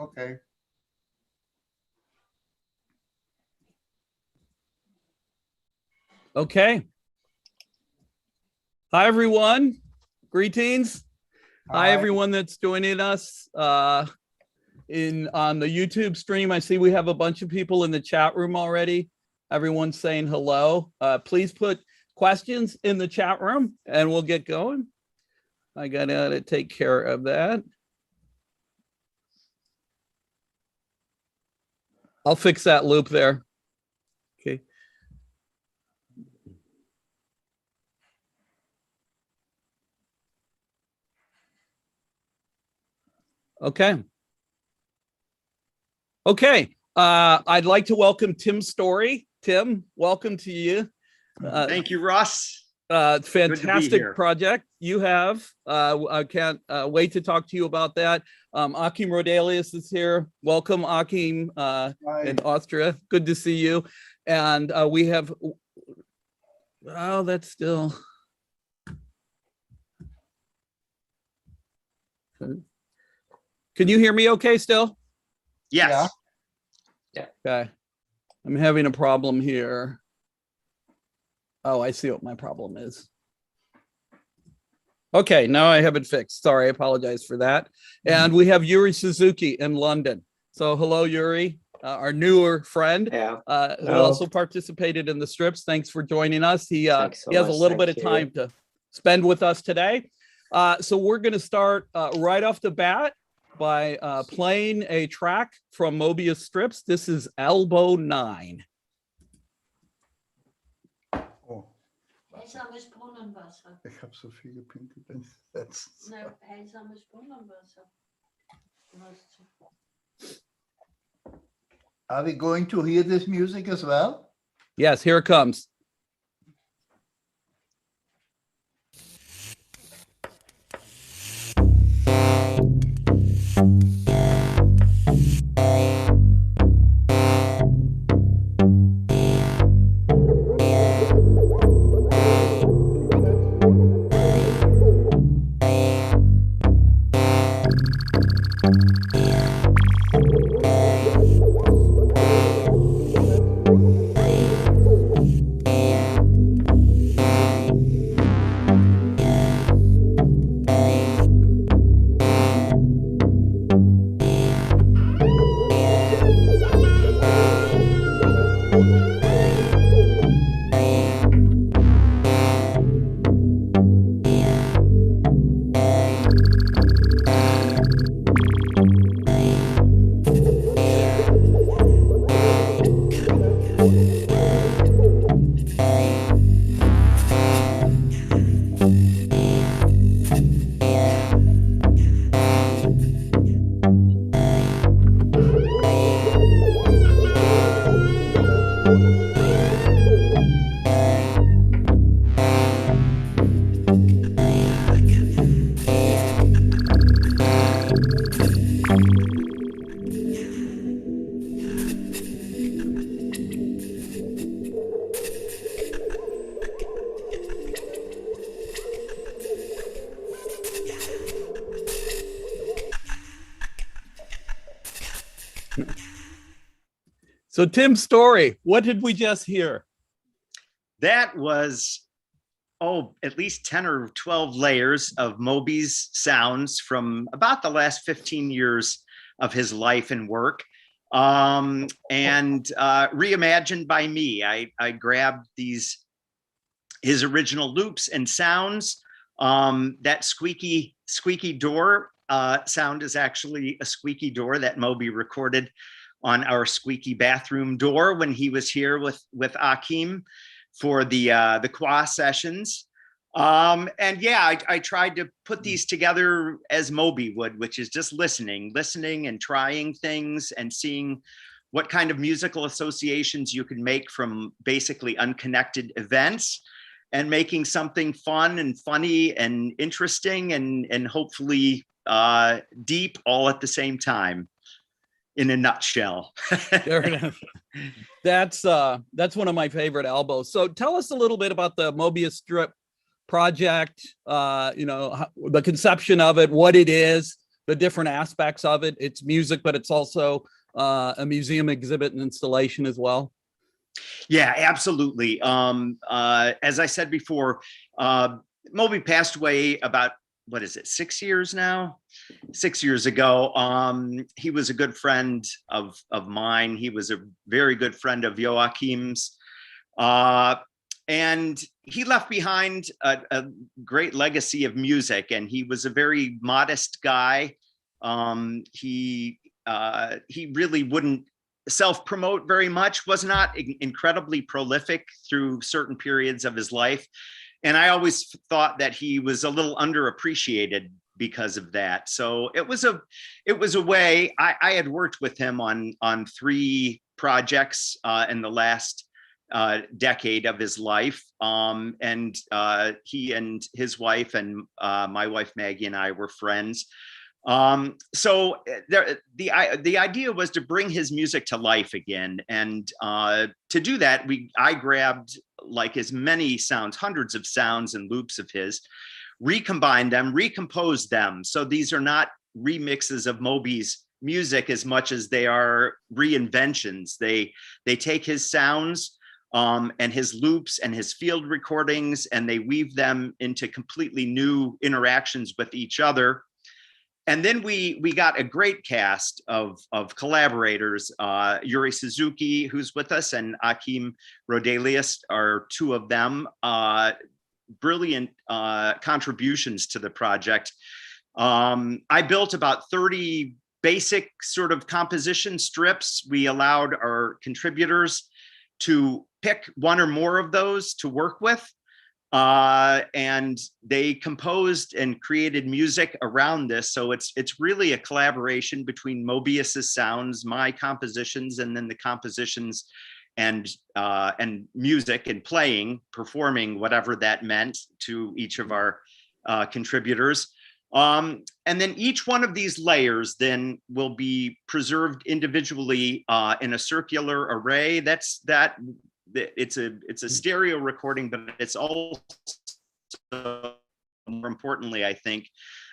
Okay. Okay. Hi, everyone. Greetings. Hi, everyone that's joining us on the YouTube stream. I see we have a bunch of people in the chat room already. Everyone's saying hello. Please put questions in the chat room and we'll get going. I gotta take care of that. I'll fix that loop there. Okay. Okay. Okay. I'd like to welcome Tim Story. Tim, welcome to you. Thank you, Russ. Fantastic project you have. I can't wait to talk to you about that. Joachim Roedelius is here. Welcome, Joachim, in Austria. Good to see you. And we have, oh, that's still. Can you hear me okay still? Yes. Yeah. Okay. I'm having a problem here. Oh, I see what my problem is. Okay, now I have it fixed. Sorry, I apologize for that. And we have Yuri Suzuki in London. So hello, Yuri, our newer friend, who also participated in the strips. Thanks for joining us. He has a little bit of time to spend with us today. So we're going to start right off the bat by playing a track from Moebius Strips. This is Elbow 9. Heilsames Brunnenwasser. Ich habe so viel gepinkelt. Na, heilsames Brunnenwasser. Are we going to hear this music as well? Yes, here it comes. So Tim's Story, what did we just hear? That was, at least 10 or 12 layers of Moebi's sounds from about the last 15 years of his life and work, and reimagined by me. I grabbed his original loops and sounds. That squeaky door sound is actually a squeaky door that Moebi recorded on our squeaky bathroom door when he was here with Joachim for the Qua sessions. And yeah, I tried to put these together as Moebi would, which is just listening and trying things and seeing what kind of musical associations you can make from basically unconnected events, and making something fun and funny and interesting and hopefully deep all at the same time. In a nutshell. That's one of my favorite albums. So tell us a little bit about the Moebius Strip project, the conception of it, what it is, the different aspects of it. It's music, but it's also a museum exhibit and installation as well. Yeah, absolutely. As I said before, Moebi passed away about, what is it, 6 years now? 6 years ago. He was a good friend of mine. He was a very good friend of Joachim's. And he left behind a great legacy of music, and he was a very modest guy. He really wouldn't self-promote very much, was not incredibly prolific through certain periods of his life. And I always thought that he was a little underappreciated because of that. So it was a way. I had worked with him on 3 projects in the last decade of his life. And he and his wife and my wife Maggie and I were friends. So the idea was to bring his music to life again. And to do that, I grabbed like as many sounds, hundreds of sounds and loops of his, recombined them, recomposed them. So these are not remixes of Moebi's music as much as they are reinventions. They take his sounds and his loops and his field recordings, and they weave them into completely new interactions with each other. And then we got a great cast of collaborators. Yuri Suzuki, who's with us, and Joachim Roedelius are 2 of them. Brilliant contributions to the project. I built about 30 basic sort of composition strips. We allowed our contributors to pick 1 or more of those to work with. And they composed and created music around this. So it's really a collaboration between Moebius's sounds, my compositions, and then the compositions and music and playing, performing, whatever that meant to each of our contributors. And then each one of these layers then will be preserved individually in a circular array. It's a stereo recording, but it's also, more importantly, I think,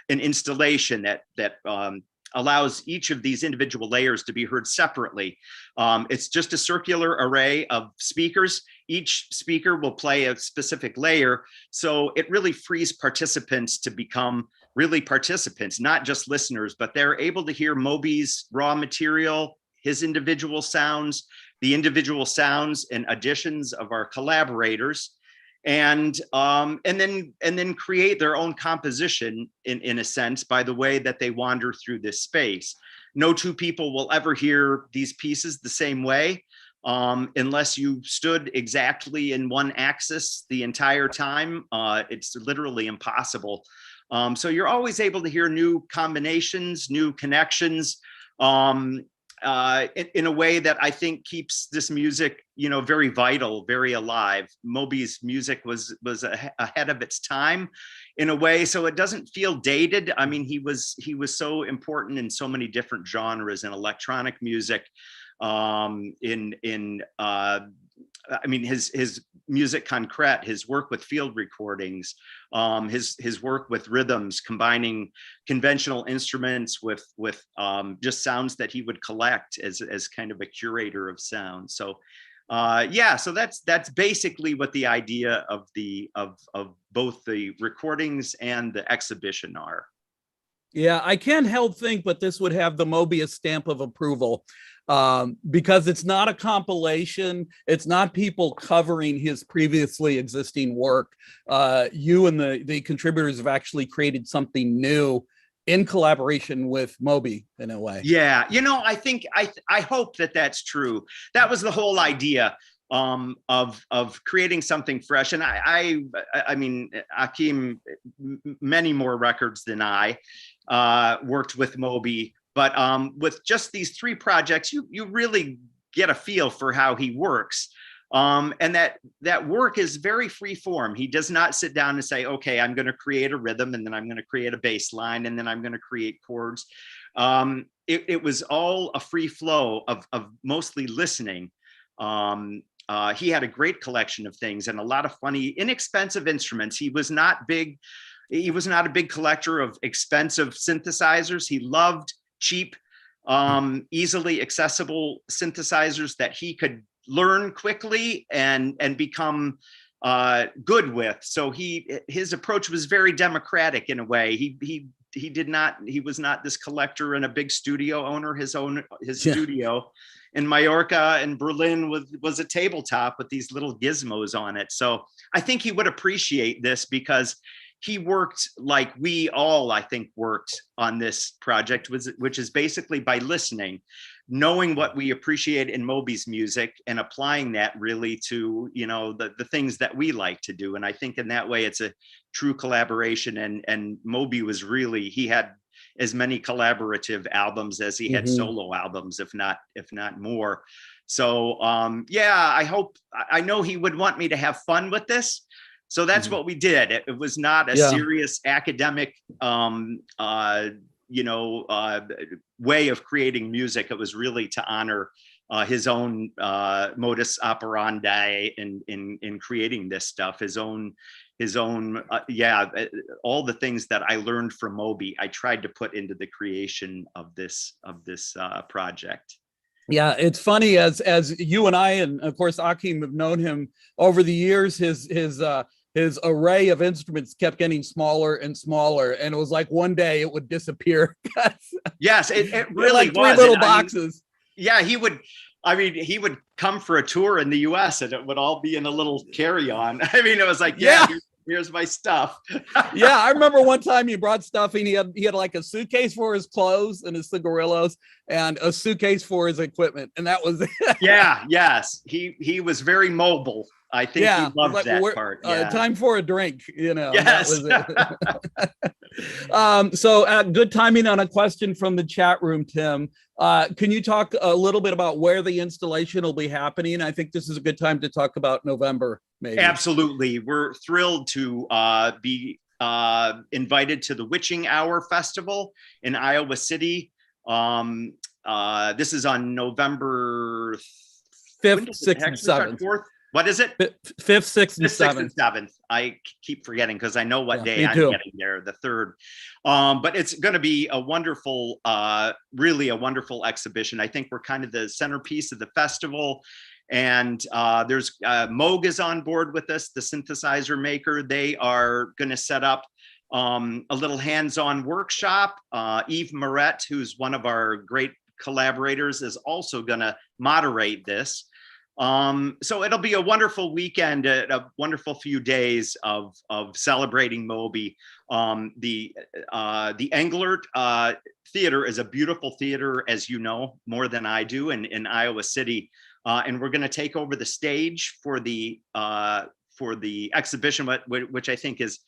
an installation that allows each of these individual layers to be heard separately. It's just a circular array of speakers. Each speaker will play a specific layer. So it really frees participants to become really participants, not just listeners, but they're able to hear Moebi's raw material, his individual sounds, the individual sounds and additions of our collaborators, and then create their own composition in a sense by the way that they wander through this space. No 2 people will ever hear these pieces the same way unless you stood exactly in one axis the entire time. It's literally impossible. So you're always able to hear new combinations, new connections, in a way that I think keeps this music, very vital, very alive. Moebi's music was ahead of its time in a way, so it doesn't feel dated. I mean, he was so important in so many different genres, in electronic music, his music concrete, his work with field recordings, his work with rhythms, combining conventional instruments with just sounds that he would collect as kind of a curator of sound. So so that's basically what the idea of both the recordings and the exhibition are. Yeah, I can't help think, but this would have the Moebius stamp of approval, because it's not a compilation. It's not people covering his previously existing work. You and the contributors have actually created something new in collaboration with Moebi in a way. Yeah, I think I hope that that's true. That was the whole idea of creating something fresh. And I mean, Joachim, many more records than I worked with Moebi, but with just these 3 projects, you really get a feel for how he works. And that work is very free form. He does not sit down and say, okay, I'm going to create a rhythm, and then I'm going to create a bass line, and then I'm going to create chords. It was all a free flow of mostly listening. He had a great collection of things and a lot of funny, inexpensive instruments. He was not big He was not a big collector of expensive synthesizers. He loved cheap, easily accessible synthesizers that he could learn quickly and become good with. So his approach was very democratic in a way. He was not this collector and a big studio owner. His studio in Mallorca and Berlin was a tabletop with these little gizmos on it. So I think he would appreciate this, because he worked like we all, I think, worked on this project, which is basically by listening, knowing what we appreciate in Moebi's music and applying that really to, the things that we like to do. And I think in that way, it's a true collaboration. And Moebi was really, he had as many collaborative albums as he had solo albums, if not more. So I know he would want me to have fun with this. So that's what we did. It was not a serious academic, way of creating music. It was really to honor his own modus operandi in creating this stuff. His own, all the things that I learned from Moebi, I tried to put into the creation of this project. Yeah, it's funny as you and I, and of course Achim, have known him over the years. His array of instruments kept getting smaller and smaller, and it was like one day it would disappear. Yes, it really like was. Three little boxes. He would come for a tour in the US and it would all be in a little carry-on. It was like, here's my stuff. Yeah, I remember one time he brought stuff and he had like a suitcase for his clothes and his cigarillos and a suitcase for his equipment. And that was it. Yes. He was very mobile. I think he loved like, that part. Time for a drink, Yes. That was it. So good timing on a question from the chat room, Tim. Can you talk a little bit about where the installation will be happening? I think this is a good time to talk about November, maybe. Absolutely. We're thrilled to be invited to the Witching Hour Festival in Iowa City. This is on November 5th, 6th, and 7th. 4th. What is it? 5th, 6th, and 7th. I keep forgetting because I know what day I'm getting there, the 3rd. But it's going to be a wonderful, really a wonderful exhibition. I think we're kind of the centerpiece of the festival. And there's Moog is on board with us, the synthesizer maker. They are going to set up a little hands-on workshop. Yves Moret, who's one of our great collaborators, is also going to moderate this. So it'll be a wonderful weekend, a wonderful few days of celebrating Moebi. The Englert Theater is a beautiful theater, as you know, more than I do, in Iowa City. And we're going to take over the stage for the exhibition, which I think is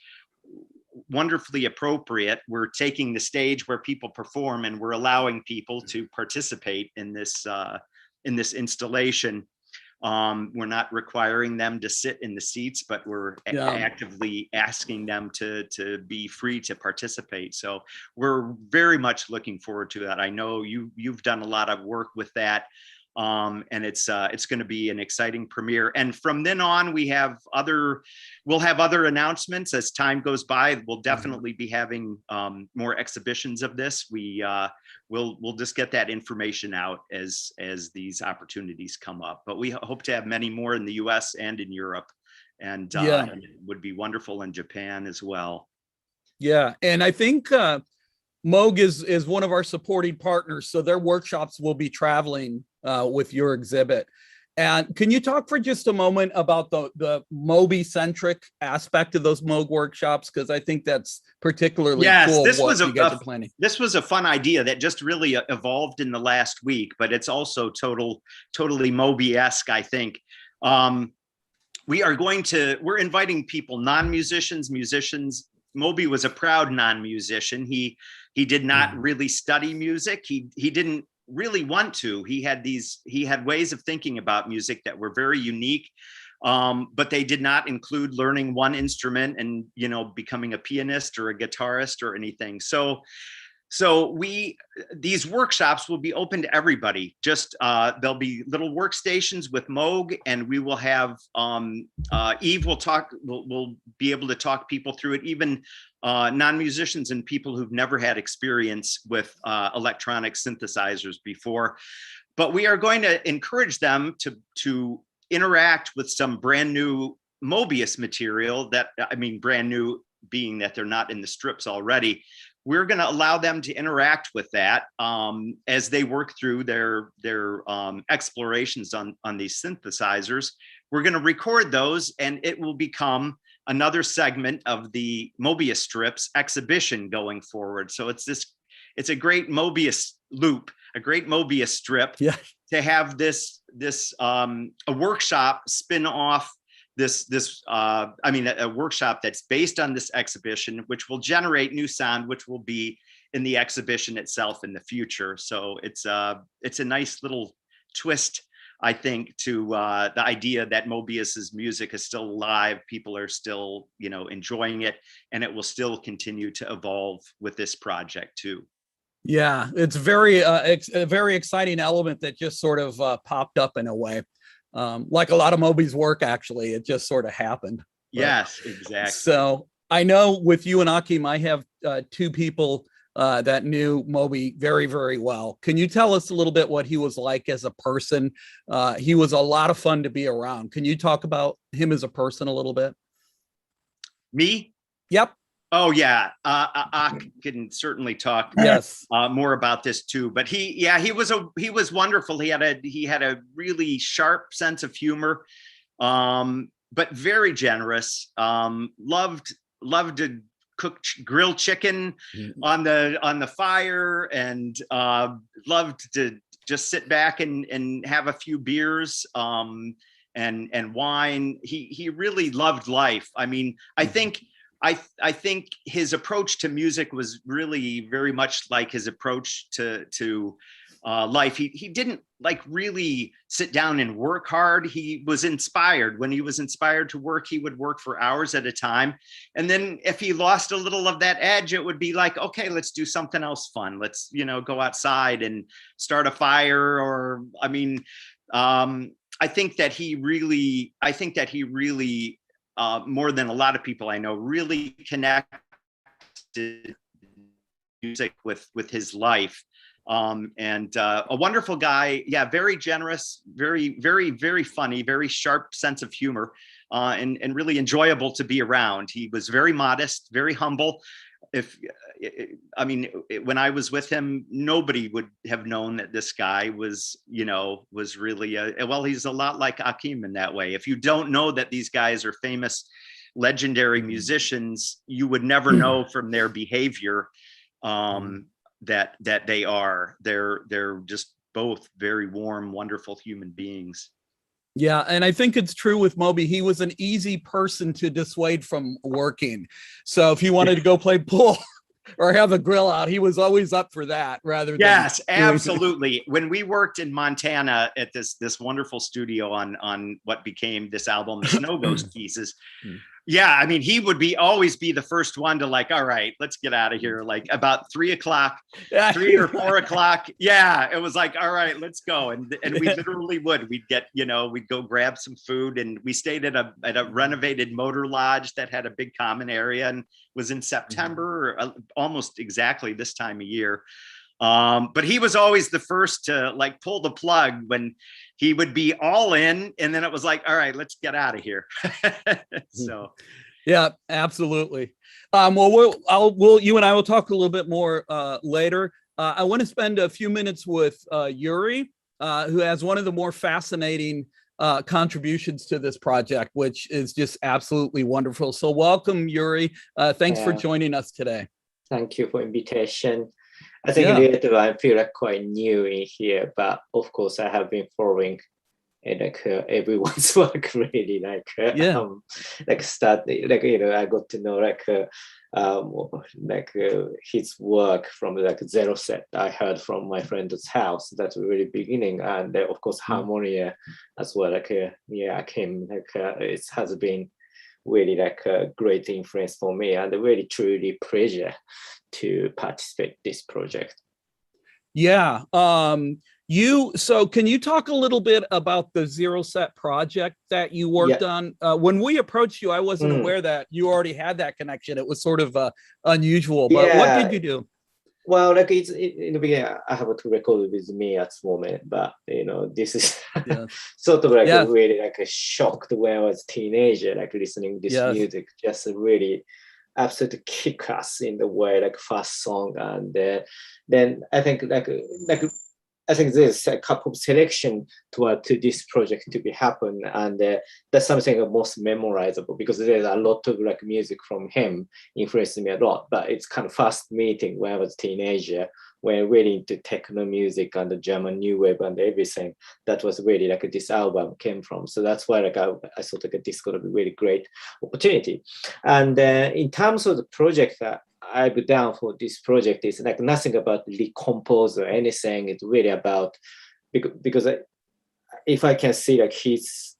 wonderfully appropriate. We're taking the stage where people perform, and we're allowing people to participate in this installation. We're not requiring them to sit in the seats, but we're actively asking them to be free to participate. So we're very much looking forward to that. I know you've done a lot of work with that. And it's going to be an exciting premiere. And from then on, we'll have other announcements as time goes by. We'll definitely be having more exhibitions of this. We'll just get that information out as these opportunities come up. But we hope to have many more in the US and in Europe. And it would be wonderful in Japan as well. Yeah, and I think Moog is one of our supporting partners, so their workshops will be traveling with your exhibit. And can you talk for just a moment about the Moebi centric aspect of those Moog workshops? Because I think that's particularly cool. This was a fun idea that just really evolved in the last week, but it's also totally Moebi-esque, I think. We're inviting people, non-musicians, musicians. Moebi was a proud non-musician. He did not really study music. He didn't really want to. He had ways of thinking about music that were very unique, but they did not include learning one instrument and becoming a pianist or a guitarist or anything. So these workshops will be open to everybody. Just there'll be little workstations with Moog, and we will have Eve will be able to talk people through it. Even non-musicians and people who've never had experience with electronic synthesizers before. But we are going to encourage them to interact with some brand new Moebius material that, I mean, brand new being that they're not in the strips already. We're going to allow them to interact with that as they work through their explorations on these synthesizers. We're going to record those, and it will become another segment of the Moebius Strips exhibition going forward. So it's a great Moebius loop, a great Moebius strip, yeah, to have this a workshop spin off a workshop that's based on this exhibition, which will generate new sound, which will be in the exhibition itself in the future. So it's a nice little twist, I think, to the idea that Moebius's music is still alive. People are still, enjoying it, and it will still continue to evolve with this project too. Yeah, it's a very exciting element that just sort of popped up in a way. Like a lot of Moebi's work, actually, it just sort of happened. Yes, exactly. So I know with you and Achim, I have two people that knew Moebi very, very well. Can you tell us a little bit what he was like as a person? He was a lot of fun to be around. Can you talk about him as a person a little bit? Me? Yep. Oh yeah, I can certainly talk more about this too. But he was wonderful. He had a really sharp sense of humor, but very generous. Loved to cook grilled chicken on the fire, and loved to just sit back and have a few beers and wine. He really loved life. I mean, I think his approach to music was really very much like his approach to life. He didn't really sit down and work hard. He was inspired. When he was inspired to work, he would work for hours at a time. And then if he lost a little of that edge, it would be like, okay, let's do something else fun. Let's, go outside and start a fire. Or, I think that he really, more than a lot of people I know, really connected music with his life. And a wonderful guy. Yeah, very generous, very, very, very funny, very sharp sense of humor, and really enjoyable to be around. He was very modest, very humble. When I was with him, nobody would have known that this guy was really he's a lot like Achim in that way. If you don't know that these guys are famous, legendary musicians, you would never know from their behavior that they are. They're just both very warm, wonderful human beings. Yeah, and I think it's true with Moebi. He was an easy person to dissuade from working. So if he wanted to go play pool or have a grill out, he was always up for that rather than. Yes, absolutely. When we worked in Montana at this wonderful studio on what became this album, Snow Ghost Pieces. Yeah, he would always be the first one to all right, let's get out of here. Like about 3 o'clock, 3 or 4 o'clock. Yeah, it was like, all right, let's go. And we literally we'd get, we'd go grab some food, and we stayed at a renovated motor lodge that had a big common area, and was in September, almost exactly this time of year. But he was always the first to pull the plug when he would be all in, and then it was like, all right, let's get out of here. So, yeah, absolutely. You and I will talk a little bit more later. I want to spend a few minutes with Yuri, who has one of the more fascinating contributions to this project, which is just absolutely wonderful. So welcome, Yuri. Thanks for joining us today. Thank you for invitation. I think I feel quite new in here, but of course I have been following everyone's work really. I got to know his work from zero set. I heard from my friend's house. That's the really beginning, and of course Harmonia as well. I came it has been really a great influence for me, and really truly pleasure to participate in this project. Yeah. So can you talk a little bit about the Zero Set project that you worked on? When we approached you, I wasn't aware that you already had that connection. It was sort of unusual, but what did you do? Well, like in the beginning, I have to record with me at the moment, but this is sort of like really like a shock when I was a teenager, like listening to this music, just really absolutely kick us in the way, like first song, and then I think I think there's a couple of selection to this project to be happen, and that's something most memorizable because there's a lot of like music from him influenced me a lot. But it's kind of first meeting when I was a teenager, when really into techno music and the German new wave and everything. That was really like this album came from. So that's why like I thought like this could be a really great opportunity. And in terms of the project that I've done for this project is like nothing about recompose or anything. It's really about because if I can see like his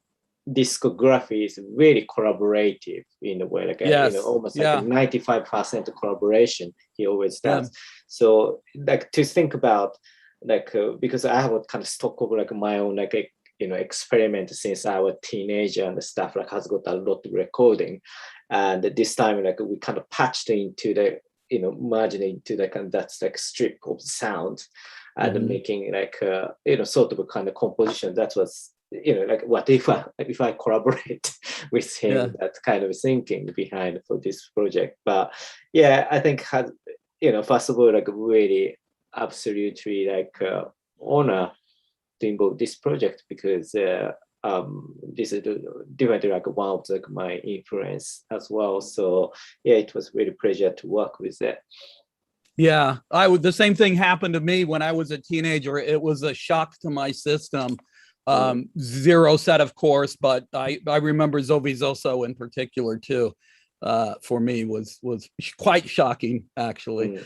discography is really collaborative in a way, like almost like a 95% collaboration he always does. So like to think about like because I have a kind of stock of like my own like experiment since I was a teenager and the stuff like has got a lot of recording. And this time, like we kind of patched into the, merging into like, and that's like strip of sound and making like, sort of a kind of composition. That was, like what if I collaborate with him, that kind of thinking behind for this project. But yeah, I think had, first of all, like really absolutely like honor to involve this project because this is definitely like one of like my influence as well. So yeah, it was really pleasure to work with it. Yeah, the same thing happened to me when I was a teenager. It was a shock to my system. Zero Set, of course, but I remember Zovizoso in particular too. For me was quite shocking actually.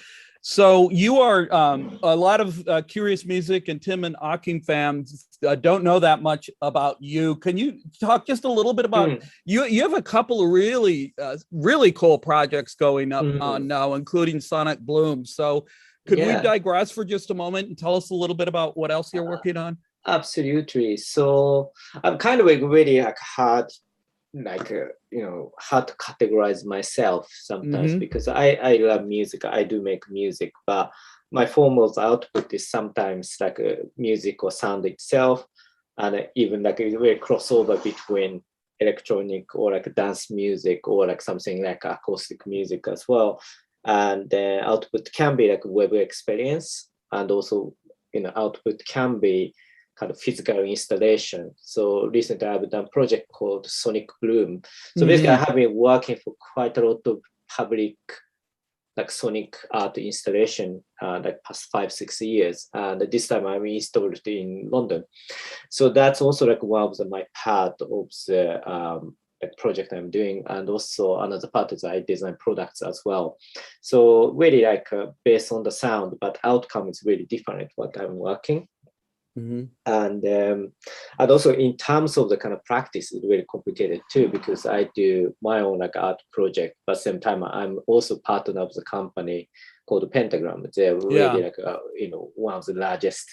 So you are a lot of Curious Music and Tim and Akim fans don't know that much about you. Can you talk just a little bit about you? You have a couple of really cool projects going up on now, including Sonic Bloom. So could we digress for just a moment and tell us a little bit about what else you're working on? Absolutely. So I'm kind of like really like hard to categorize myself sometimes because I love music. I do make music, but my form of output is sometimes like music or sound itself, and even like a very crossover between electronic or like dance music or like something like acoustic music as well. And the output can be like web experience, and also output can be kind of physical installation. So recently I've done a project called Sonic Bloom. So basically I have been working for quite a lot of public like sonic art installation like past 5-6 years. And this time I'm installed in London. So that's also like one of my part of the project I'm doing. And also another part is I design products as well. So really like based on the sound, but outcome is really different what I'm working. And also in terms of the kind of practice, it's really complicated too, because I do my own like art project, but same time I'm also partner of the company called Pentagram. They're really like one of the largest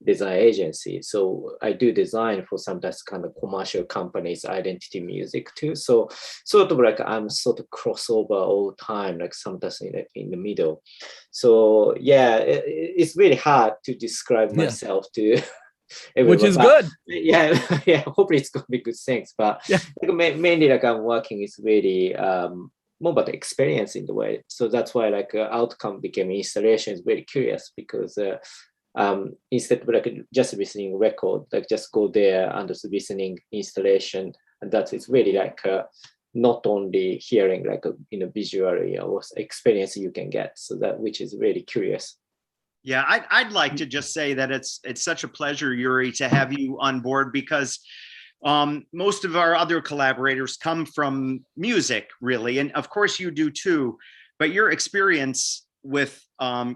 design agencies. So I do design for sometimes kind of commercial companies, identity music too. So sort of like I'm sort of crossover all the time, like sometimes in the middle. So yeah, it's really hard to describe myself to everyone, which is good. Yeah, hopefully it's gonna be good things. But like, mainly like I'm working is really more about the experience in the way. So that's why like outcome became installation is very curious because instead of like just listening record, like just go there and just listening installation, and that is really like not only hearing like visually or experience you can get. So that which is really curious. Yeah, I'd like to just say that it's such a pleasure, Yuri, to have you on board because most of our other collaborators come from music, really, and of course you do too. But your experience with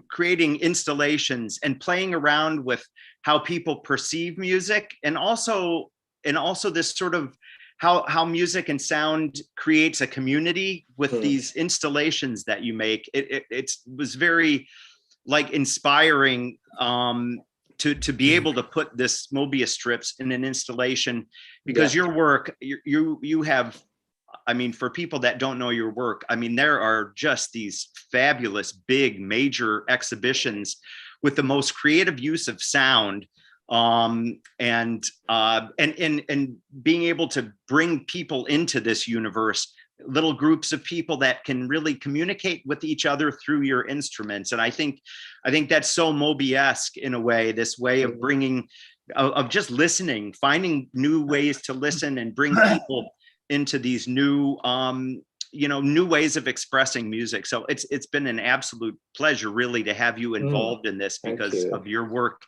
creating installations and playing around with how people perceive music, and also this sort of how music and sound creates a community with these installations that you make. It was very like inspiring to be able to put this Moebius strips in an installation, because your work, you have, I mean, for people that don't know your work, I mean, there are just these fabulous, big, major exhibitions with the most creative use of sound, and being able to bring people into this universe, little groups of people that can really communicate with each other through your instruments. And I think that's so Moebi-esque in a way, this way of bringing, of just listening, finding new ways to listen and bring people into these new, new ways of expressing music. So it's been an absolute pleasure really to have you involved in this, because of your work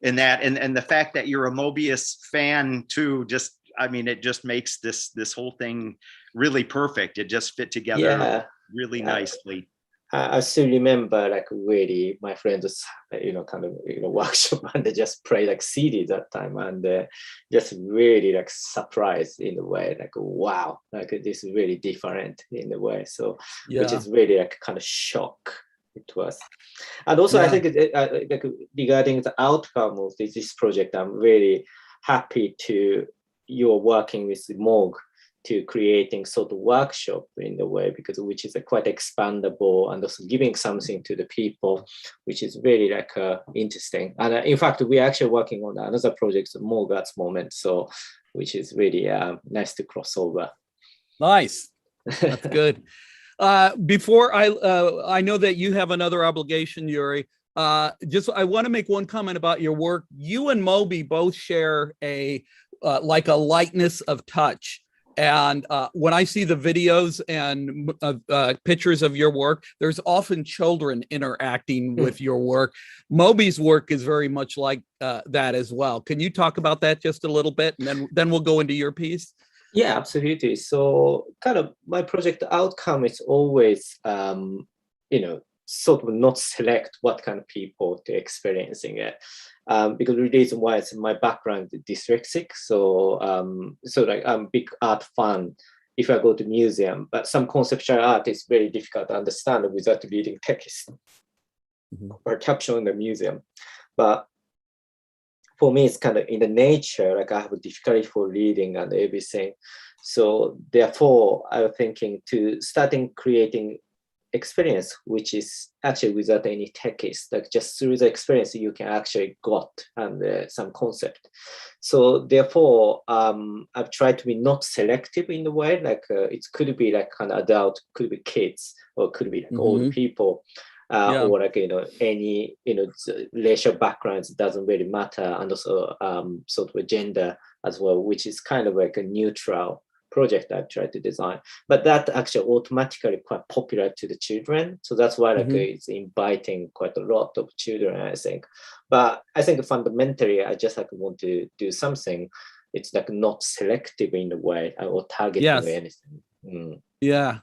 in that, and the fact that you're a Moebius fan too, just, I mean, it just makes this whole thing really perfect. It just fit together really nicely. I still remember, like, really my friends, workshop, and they just play like CD that time, and just really like surprised in a way, like, wow, like this is really different in a way. So, which is really like kind of shock it was. And also, I think like regarding the outcome of this project, I'm really happy to you're working with Moog to creating sort of workshop in a way, because which is a quite expandable and also giving something to the people, which is very like interesting. And in fact, we're actually working on another project, Moog at the moment, so which is really nice to cross over. Nice, that's good. Before I know that you have another obligation, Yuri. I want to make one comment about your work. You and Moebi both share a like a lightness of touch. And when I see the videos and pictures of your work, there's often children interacting with your work. Moebi's work is very much like that as well. Can you talk about that just a little bit, and then we'll go into your piece? Yeah, absolutely. So kind of my project outcome is always, sort of not select what kind of people to experiencing it. Because the reason why it's my background is dyslexic. So like I'm a big art fan if I go to museum, but some conceptual art is very difficult to understand without reading text or caption in the museum. But for me, it's kind of in the nature, like I have a difficulty for reading and everything. So therefore, I was thinking to starting creating experience, which is actually without any text, like just through the experience you can actually got and some concept. So therefore, I've tried to be not selective in the way, like it could be like an adult, could be kids, or could be like old people. Or like any racial backgrounds doesn't really matter, and also sort of a gender as well, which is kind of like a neutral project I've tried to design. But that actually automatically quite popular to the children, so that's why like it's inviting quite a lot of children, I think. But I think fundamentally I just like want to do something. It's like not selective in the way or targeting anything. Yeah.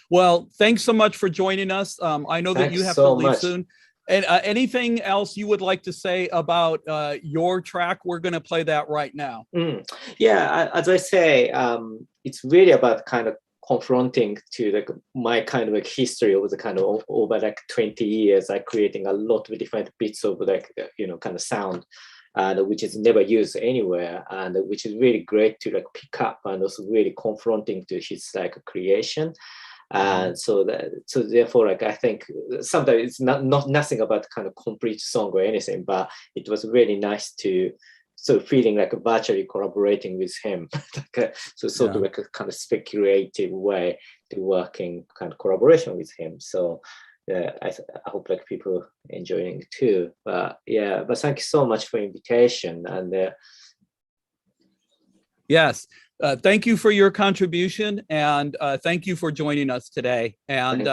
Well, thanks so much for joining us. I know that you have to leave soon. And anything else you would like to say about your track? We're going to play that right now. Yeah, as I say, it's really about kind of confronting to like my kind of like history of the kind of over like 20 years, like creating a lot of different bits of like kind of sound. Which is never used anywhere, and which is really great to like pick up, and also really confronting to his like creation. And so therefore, like I think sometimes it's not nothing about kind of complete song or anything, but it was really nice to feeling like virtually collaborating with him. Sort of like a kind of speculative way to working kind of collaboration with him. So I hope like people enjoying it too. But thank you so much for invitation. And yes, thank you for your contribution, and thank you for joining us today. And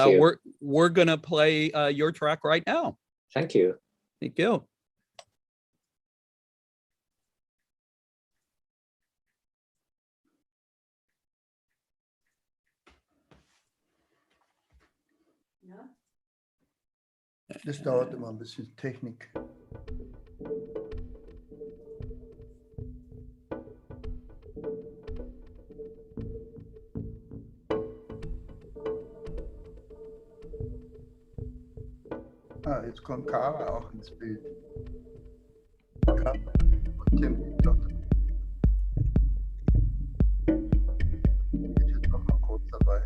we're gonna play your track right now. Thank you. Thank you. Das dauert immer ein bisschen Technik. Jetzt kommt Kara auch ins Bild. TikTok. Ich jetzt noch mal kurz dabei.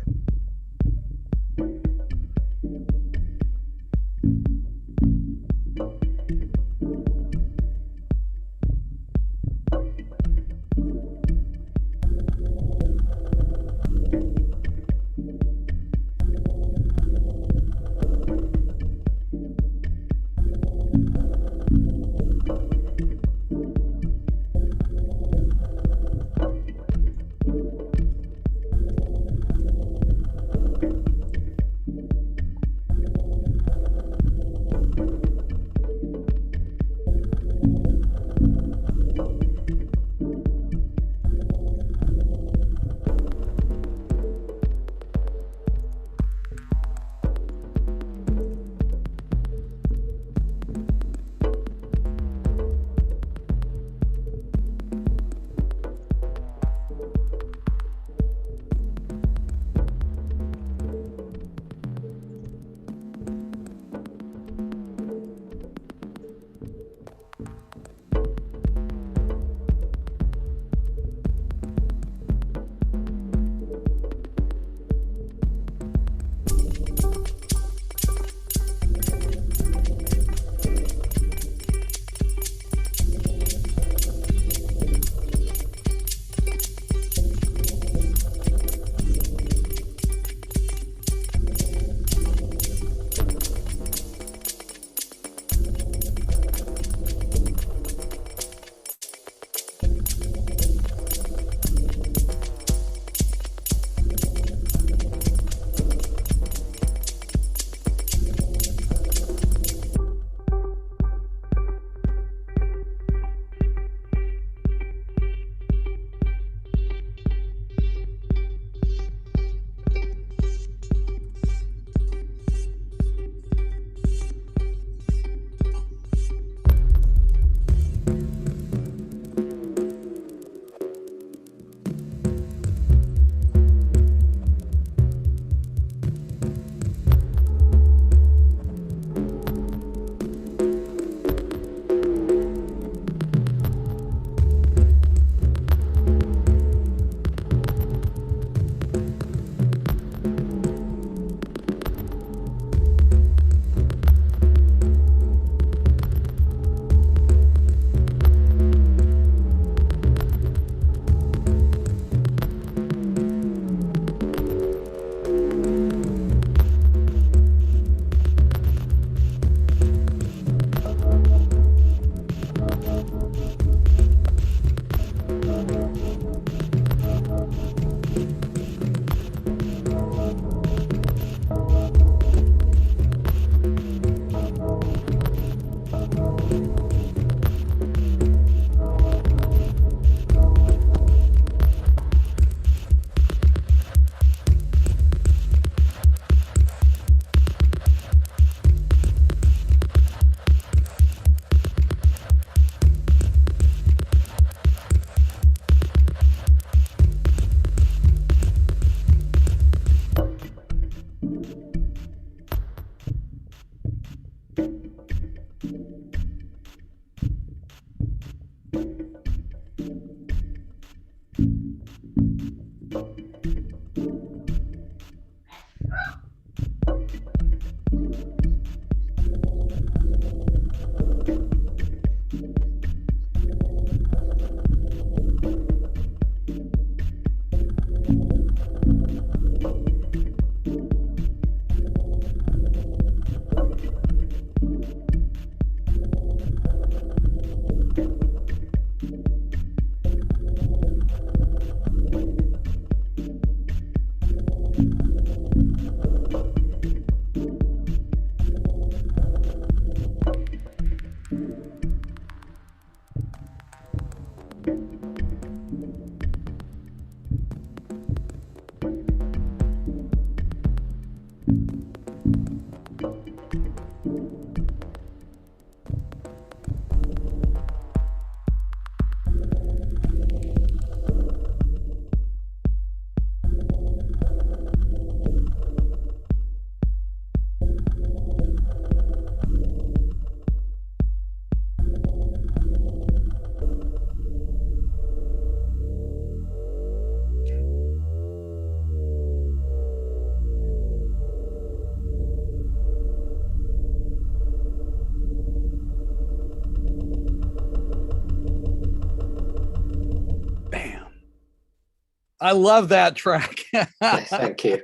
I love that track. Thank you.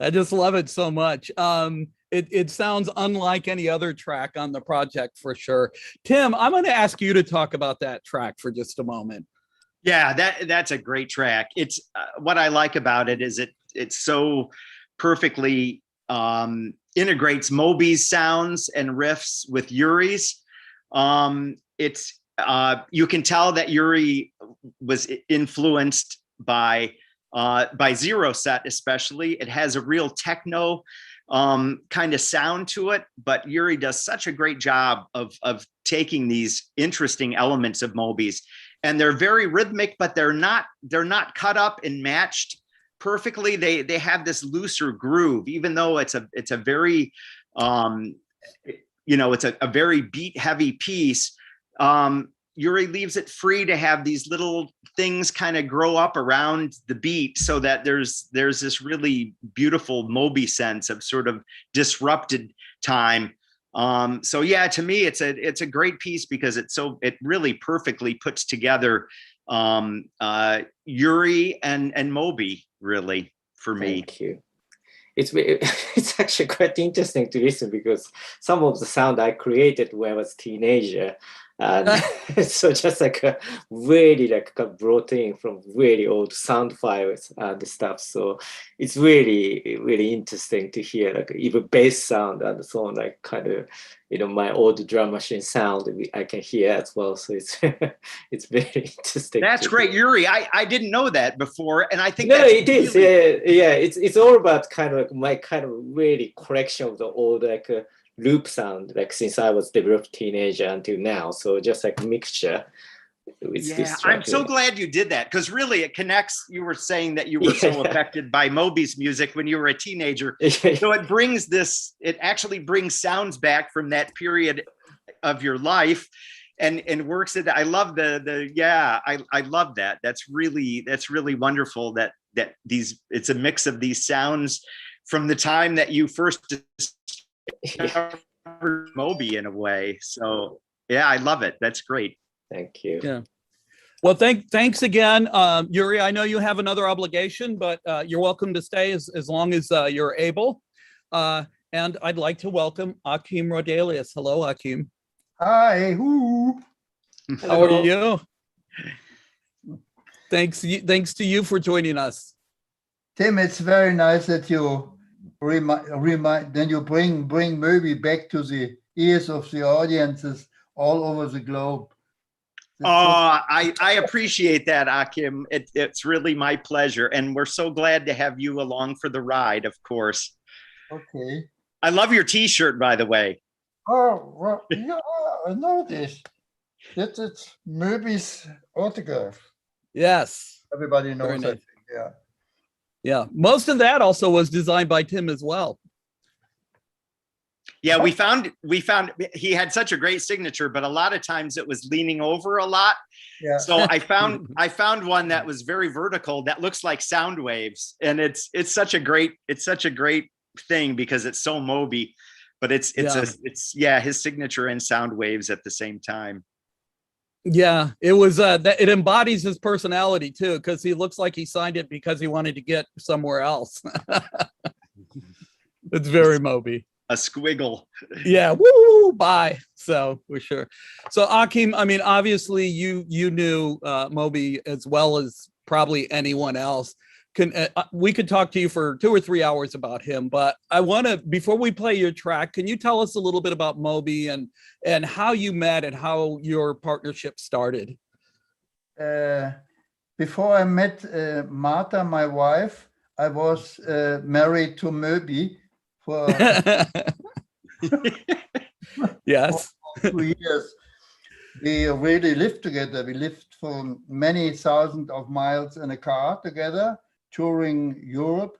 I just love it so much. It sounds unlike any other track on the project for sure. Tim, I'm going to ask you to talk about that track for just a moment. Yeah, that's a great track. It's what I like about it is it's so perfectly integrates Moebi's sounds and riffs with Yuri's. It's you can tell that Yuri was influenced by Zero Set, especially. It has a real techno kind of sound to it, but Yuri does such a great job of taking these interesting elements of Moebi's, and they're very rhythmic, but they're not cut up and matched perfectly. They have this looser groove, even though it's a very it's a very beat heavy piece. Yuri leaves it free to have these little things kind of grow up around the beat, so that there's this really beautiful Moebi sense of sort of disrupted time. So yeah, to me, it's a great piece because it really perfectly puts together Yuri and Moebi, really, for me. Thank you. It's actually quite interesting to listen because some of the sound I created when I was a teenager, and so just like really brought in from really old sound files and stuff. So it's really interesting to hear like even bass sound and so on, like kind of my old drum machine sound I can hear as well. So it's it's very interesting. That's great, Yuri. I didn't know that before, and I think it is. Yeah. It's all about kind of like my kind of really collection of the old like loop sound, like since I was developed teenager until now. So just like mixture. I'm so glad you did that, because really it connects. You were saying that you were so affected by Moebi's music when you were a teenager. So it actually brings sounds back from that period of your life and works it. I love I love that. That's really wonderful that it's a mix of these sounds from the time that you first discovered Moebi in a way. So yeah, I love it. That's great. Thank you. Yeah. Well, thanks again, Yuri. I know you have another obligation, but you're welcome to stay as long as you're able. And I'd like to welcome Joachim Roedelius. Hello, Joachim. Hi. Who? How are you? Thanks to you for joining us. Tim, it's very nice that you then you bring Moebi back to the ears of the audiences all over the globe. I appreciate that, Joachim. It's really my pleasure, and we're so glad to have you along for the ride, of course. Okay. I love your T-shirt, by the way. Oh, well, yeah, I know this. It's Moebi's autograph. Yes. Everybody knows nice. it. Yeah. Yeah. Most of that also was designed by Tim as well. Yeah, we found he had such a great signature, but a lot of times it was leaning over a lot. Yeah. So I found one that was very vertical that looks like sound waves, and it's such a great thing because it's so Moebi, but it's his signature and sound waves at the same time. Yeah, it was it embodies his personality too, because he looks like he signed it because he wanted to get somewhere else. It's very Moebi. A squiggle. Yeah, woo, bye. So for sure. So Joachim, I mean, obviously you knew Moebi as well as probably anyone else. We could talk to you for 2 or 3 hours about him, but I want to, before we play your track, can you tell us a little bit about Moebi and how you met and how your partnership started? Before I met Martha, my wife, I was married to Moebi for yes. for 2 years. We really lived together. We lived for many thousands of miles in a car together, touring Europe.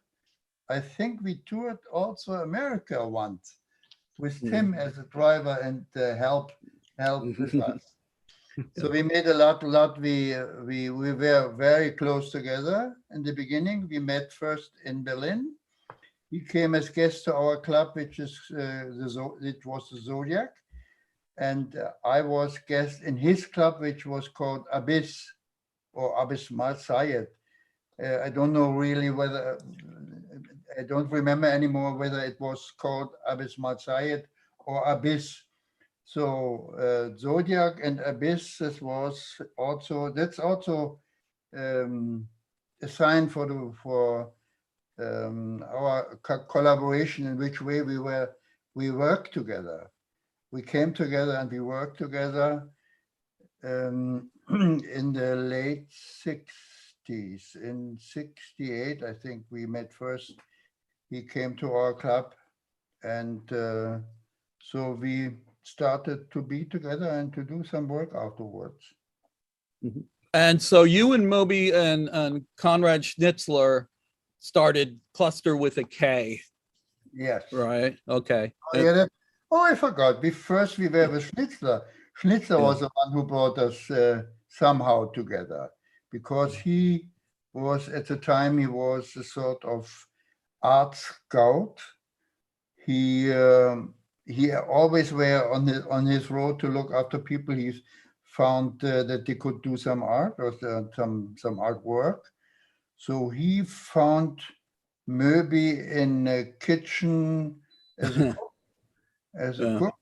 I think we toured also America once with Tim as a driver and help with us. So we made a lot. We were very close together in the beginning. We met first in Berlin. He came as guest to our club, which is it was the Zodiac, and I was guest in his club, which was called Abyss or Abyss Masayet. I don't know really whether, I don't remember anymore whether it was called Abyss Malzayed or Abyss. So Zodiac and Abyss, this was also, that's also a sign for our collaboration, in which way we worked together. We came together and we worked together in the late 60s. In 68, I think we met first. He came to our club, and so we started to be together and to do some work afterwards. And so you and Moebi and Konrad Schnitzler started Cluster with a K. Yes. Right. Okay. Oh, yeah, I forgot. We were with Schnitzler. Schnitzler was the one who brought us somehow together, because he was, at the time, he was a sort of art scout. He always were on his road to look after people. He found that they could do some art or some artwork. So he found Moebi in a kitchen as a cook,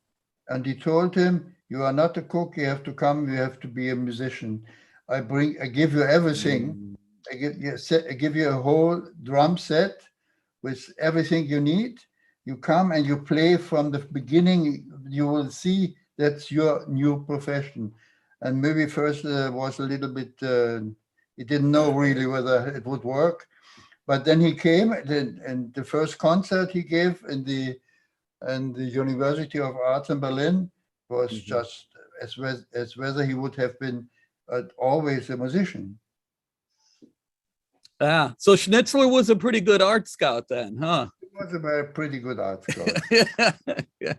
and he told him, "You are not a cook. You have to come. You have to be a musician. I give you everything. I give you a whole drum set with everything you need. You come and you play from the beginning. You will see that's your new profession." And maybe first was a little bit, he didn't know really whether it would work. But then he came, and the first concert he gave in the University of Arts in Berlin was just as whether he would have been always a musician. Ah, so Schnitzler was a pretty good art scout then, huh? He was a pretty good art scout. Yeah.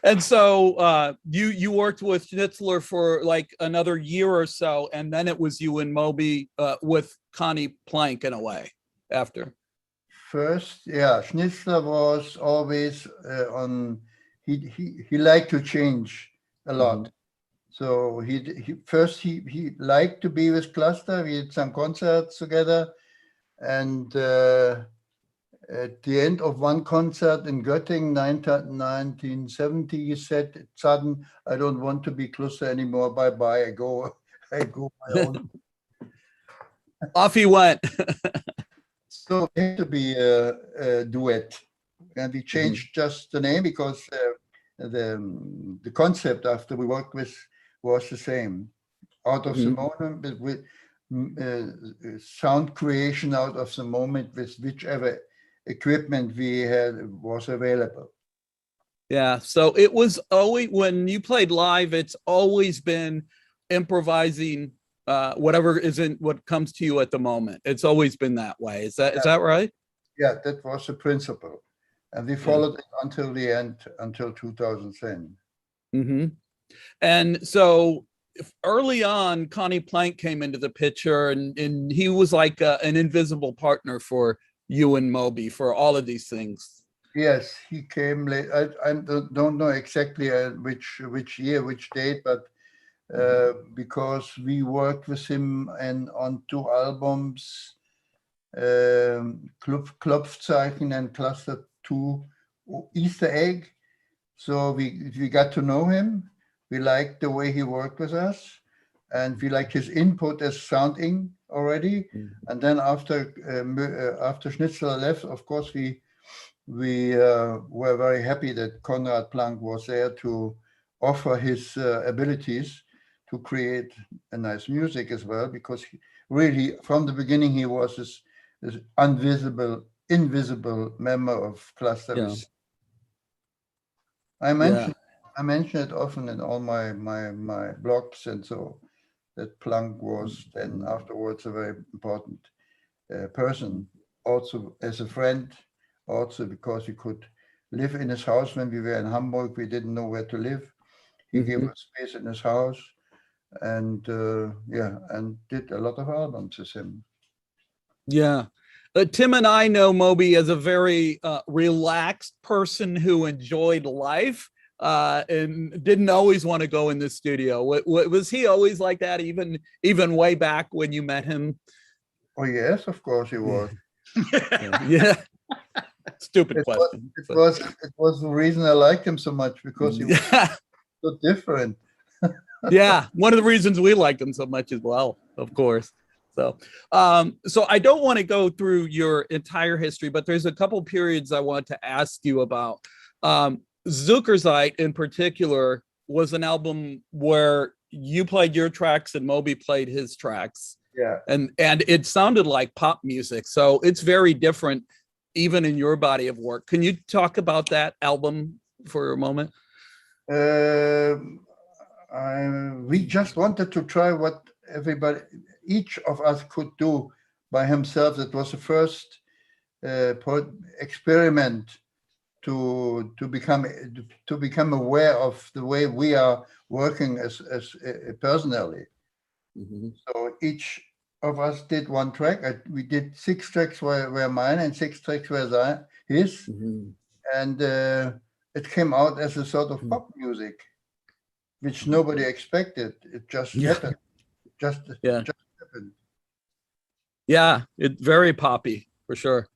And so you worked with Schnitzler for like another year or so, and then it was you and Moebi with Conny Plank in a way after. First, yeah, Schnitzler was always he liked to change a lot. So he liked to be with Cluster. We had some concerts together, and at the end of one concert in Göttingen, 1970, he said, "Sudden, I don't want to be Cluster anymore. Bye bye. I go my own." Off he went. So it had to be a duet, and we changed just the name because the concept after we worked with was the same. Out of the moment, with sound creation out of the moment with whichever equipment we had was available. Yeah, so it was always, when you played live, it's always been improvising whatever isn't what comes to you at the moment. It's always been that way. Is that right? Yeah, that was the principle, and we followed it until the end, until 2010. And so early on, Conny Plank came into the picture, and he was like an invisible partner for you and Moebi for all of these things. Yes, he came late. I don't know exactly which year, which date, but because we worked with him on 2 albums, Klopfzeichen and Cluster 2 Easter Egg. So we got to know him. We liked the way he worked with us, and we liked his input as sounding already. And then after Schnitzler left, of course, we were very happy that Conrad Plank was there to offer his abilities to create a nice music as well, because really from the beginning he was this invisible member of Cluster. Yeah. I mention it often in all my blogs, and so that Plank was then afterwards a very important person, also as a friend, also because we could live in his house. When we were in Hamburg, we didn't know where to live. He gave us space in his house, and and did a lot of albums with him. Yeah. Tim and I know Moebi as a very relaxed person who enjoyed life and didn't always want to go in the studio. Was he always like that, even way back when you met him? Oh yes, of course he was. Yeah. Stupid It was, question. it was the reason I liked him so much, because he was so different. Yeah, one of the reasons we liked him so much as well, of course. So, so I don't want to go through your entire history, but there's a couple periods I want to ask you about. Zuckerzeit in particular was an album where you played your tracks and Moebi played his tracks. Yeah. And it sounded like pop music. So it's very different, even in your body of work. Can you talk about that album for a moment? We just wanted to try what each of us could do by himself. It was the first experiment to become aware of the way we are working as personally. Mm-hmm. So each of us did one track. We did 6 tracks were mine and 6 tracks were his, mm-hmm. And it came out as a sort of pop music, which nobody expected. It just happened. Just happened. Yeah, it's very poppy for sure.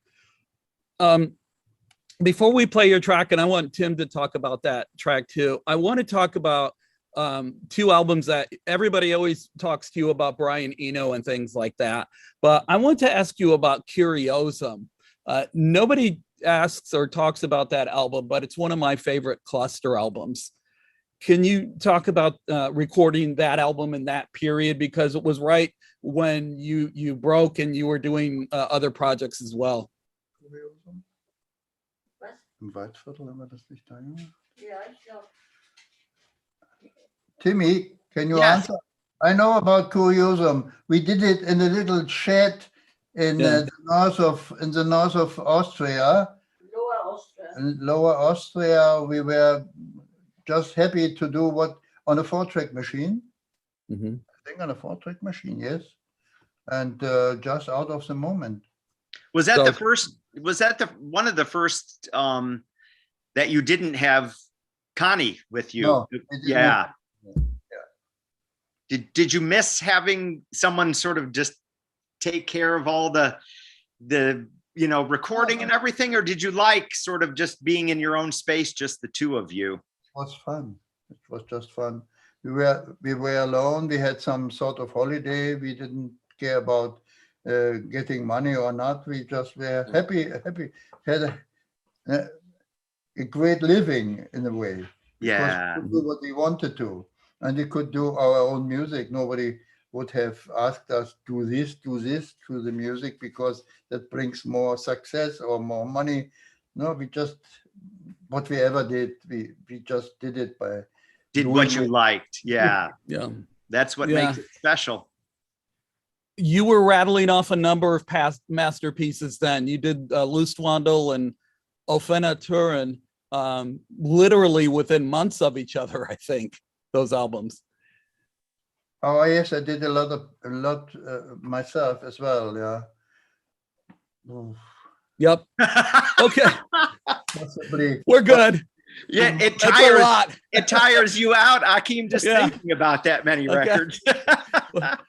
Before we play your track, and I want Tim to talk about that track too, I want to talk about 2 albums that everybody always talks to you about, Brian Eno and things like that. But I want to ask you about Curiosum. Nobody asks or talks about that album, but it's one of my favorite cluster albums. Can you talk about recording that album in that period? Because it was right when you broke and you were doing other projects as well. Timmy, can you answer? I know about Curiosum. We did it in a little shed in the north of Austria. In Lower Austria, we were just happy to do what on a 4-track machine. Mm-hmm. I think on a 4-track machine, yes. And just out of the moment. Was that the first? Was that one of the first that you didn't have Conny with you? No, yeah. Did you miss having someone sort of just take care of all the recording and everything, or did you like sort of just being in your own space, just the 2 of you? It was fun. It was just fun. We were alone. We had some sort of holiday. We didn't care about getting money or not. We just were happy. Had a great living in a way. Yeah. We could do what we wanted to, and we could do our own music. Nobody would have asked us do this to the music because that brings more success or more money. No, we just what we ever did, we just did it by did what you liked. Yeah. Yeah. That's what makes it special. You were rattling off a number of past masterpieces then. You did Lustwandel and Offena Turin literally within months of each other, I think, those albums. Oh yes, I did a lot myself as well. Yeah. Oof. Yep. Okay. Possibly. We're good. Yeah, it tires you out, Akim, just thinking about that many records.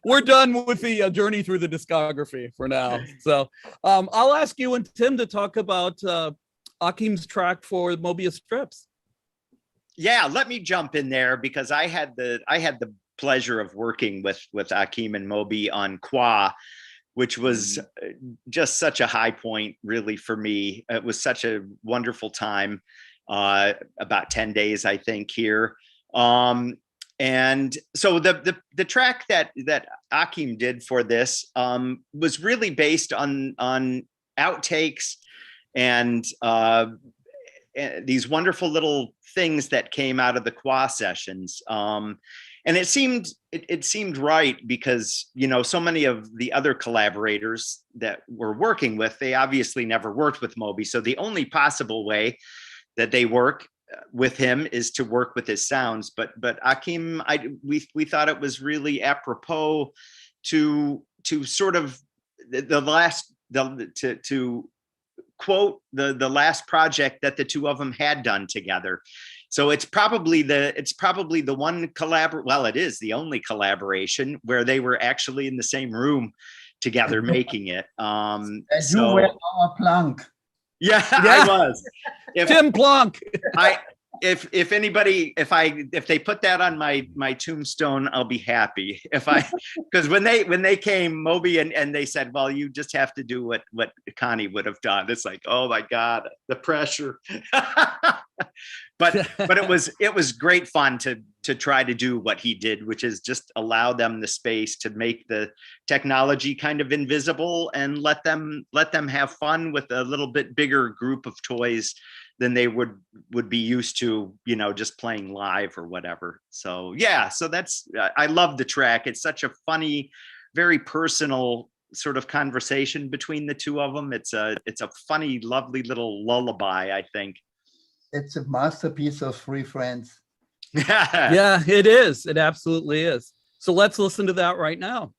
We're done with the journey through the discography for now. So I'll ask you and Tim to talk about Akim's track for Moebius Strips. Yeah, let me jump in there because I had the pleasure of working with Akim and Moebi on Qua, which was just such a high point really for me. It was such a wonderful time. About 10 days, I think, here. And so the track that Akim did for this was really based on outtakes and these wonderful little things that came out of the Qua sessions. And it seemed right because, so many of the other collaborators that we're working with, they obviously never worked with Moebi. So the only possible way that they work with him is to work with his sounds. But Akim, we thought it was really apropos to sort of to quote the last project that the 2 of them had done together. So it's probably the one it is the only collaboration where they were actually in the same room together making it. And So you were our Plank. yeah, Yeah. I was. Tim Plank. If anybody, if they put that on my tombstone, I'll be happy. Because when they came, Moebi, and they said, well, you just have to do what Conny would have done. It's like, oh my God, the pressure. but it was great fun to try to do what he did, which is just allow them the space to make the technology kind of invisible and let them have fun with a little bit bigger group of toys than they would be used to, just playing live or whatever. So yeah, so that's, I love the track. It's such a funny, very personal sort of conversation between the two of them. It's a funny, lovely little lullaby, I think. It's a masterpiece of Three Friends. Yeah, it is. It absolutely is. So let's listen to that right now.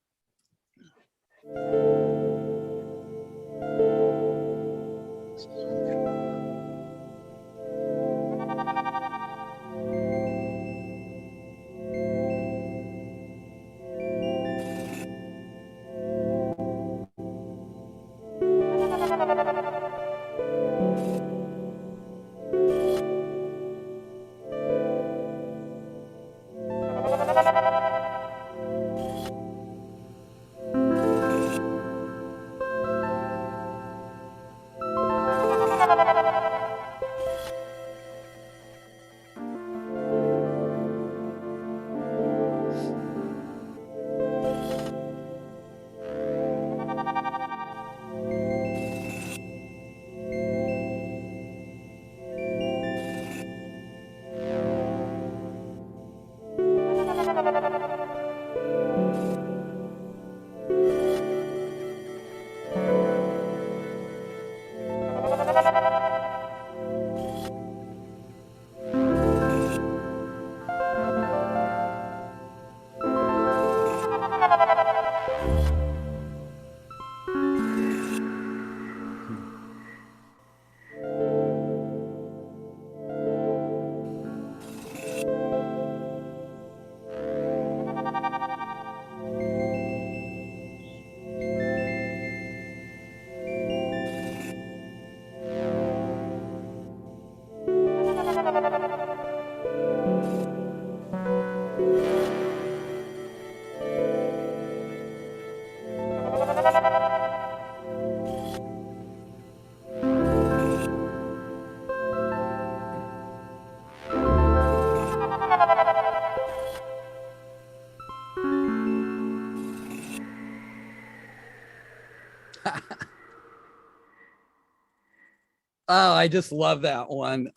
Oh, I just love that one.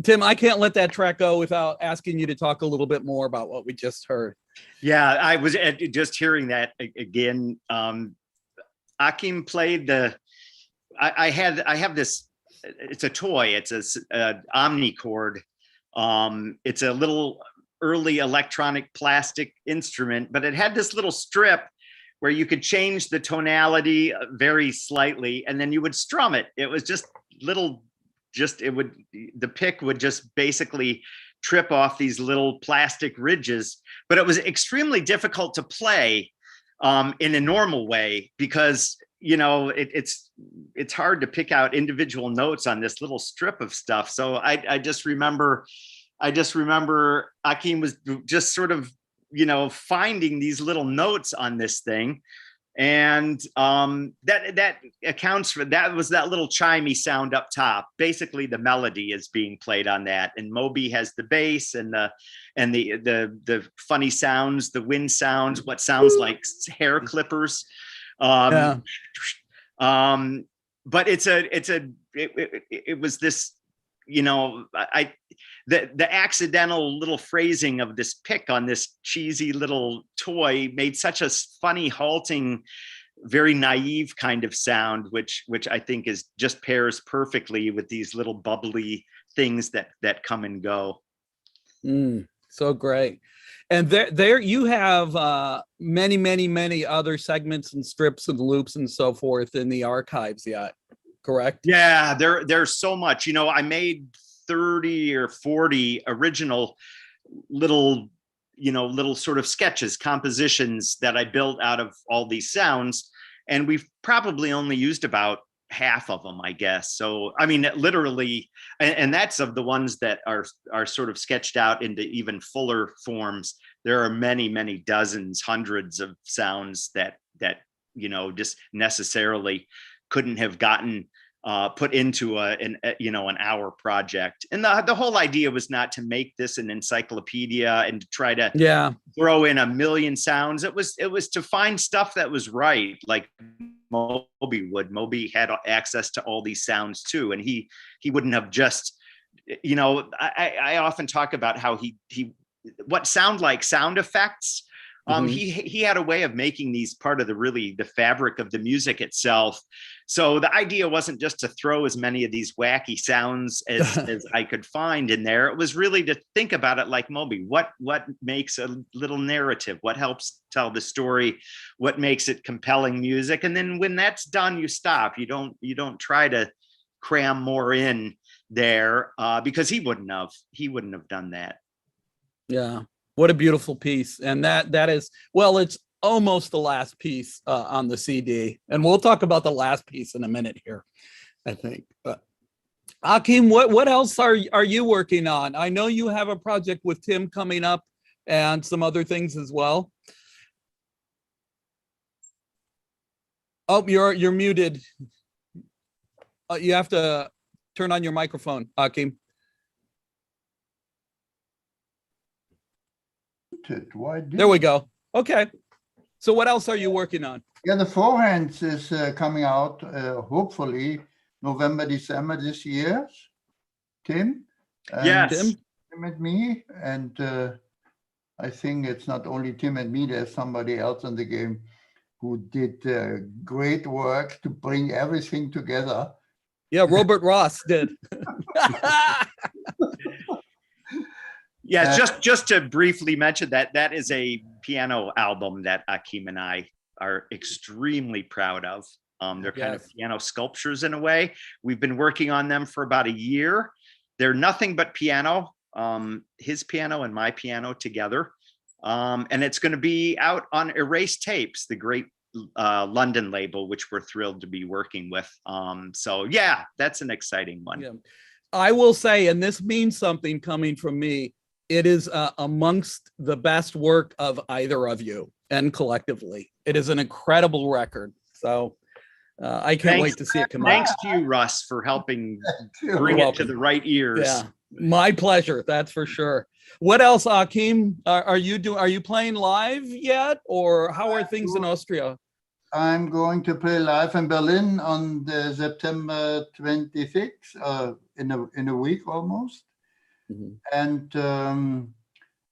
Tim, I can't let that track go without asking you to talk a little bit more about what we just heard. Yeah, I was just hearing that again. Akim played I have this, it's a toy, it's a omnichord. It's a little early electronic plastic instrument, but it had this little strip where you could change the tonality very slightly, and then you would strum it. It was just the pick would just basically trip off these little plastic ridges, but it was extremely difficult to play in a normal way because it's hard to pick out individual notes on this little strip of stuff. So I just remember Akim was just sort of finding these little notes on this thing, and that accounts for that. Was that little chimey sound up top? Basically, the melody is being played on that, and Moebi has the bass and the funny sounds, the wind sounds, what sounds like hair clippers. But it was this, the accidental little phrasing of this pick on this cheesy little toy made such a funny, halting, very naive kind of sound, which I think is just pairs perfectly with these little bubbly things that come and go. So great. And there you have many other segments and strips and loops and so forth in the archives yet, correct? Yeah, there's so much. I made 30 or 40 original little, little sort of sketches, compositions that I built out of all these sounds. And we've probably only used about half of them, I guess. So, I mean, literally, and that's of the ones that are sort of sketched out into even fuller forms. There are many, many dozens, hundreds of sounds that just necessarily couldn't have gotten put into an hour project. And the whole idea was not to make this an encyclopedia and to try to throw in a million sounds. It was to find stuff that was right, like Moebi would. Moebi had access to all these sounds too, and he wouldn't have just, I often talk about how he what sound like sound effects. He had a way of making these part of the fabric of the music itself. So the idea wasn't just to throw as many of these wacky sounds as I could find in there. It was really to think about it like Moebi. What makes a little narrative? What helps tell the story? What makes it compelling music? And then when that's done, you stop. You don't try to cram more in there because he wouldn't have done that. Yeah. What a beautiful piece. And that is, well, it's almost the last piece on the CD. And we'll talk about the last piece in a minute here, I think. But Joachim, what else are you working on? I know you have a project with Tim coming up and some other things as well. Oh, you're muted. You have to turn on your microphone, Joachim. There we go. Okay. So what else are you working on? Yeah, the forehands is coming out hopefully November, December this year. Tim? Yes. Tim and me. And I think it's not only Tim and me, there's somebody else in the game who did great work to bring everything together. Yeah, Robert Ross did. Yeah, just to briefly mention that is a piano album that Joachim and I are extremely proud of. They're kind of piano sculptures in a way. We've been working on them for about a year. They're nothing but piano, his piano and my piano together. And it's going to be out on Erase Tapes, the great London label, which we're thrilled to be working with. So yeah, that's an exciting one. Yeah. I will say, and this means something coming from me, it is amongst the best work of either of you and collectively. It is an incredible record. So I can't wait to see it come out. Thanks to you, Russ, for helping bring it to the right ears. Yeah, my pleasure. That's for sure. What else, Joachim? Are you playing live yet, or how are things in Austria? I'm going to play live in Berlin on the September 26th, in a week almost. And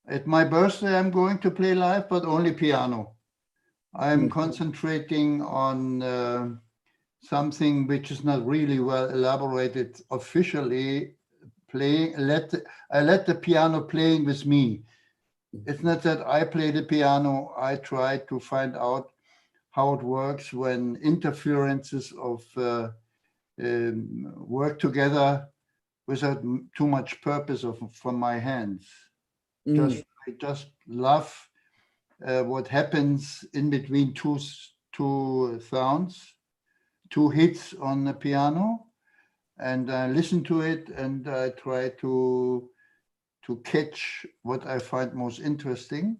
at my birthday, I'm going to play live, but only piano. I'm concentrating on something which is not really well elaborated officially. I let the piano playing with me. It's not that I play the piano. I try to find out how it works when interferences of work together without too much purpose from my hands. I just love what happens in between two sounds, two hits on the piano, and I listen to it and I try to catch what I find most interesting.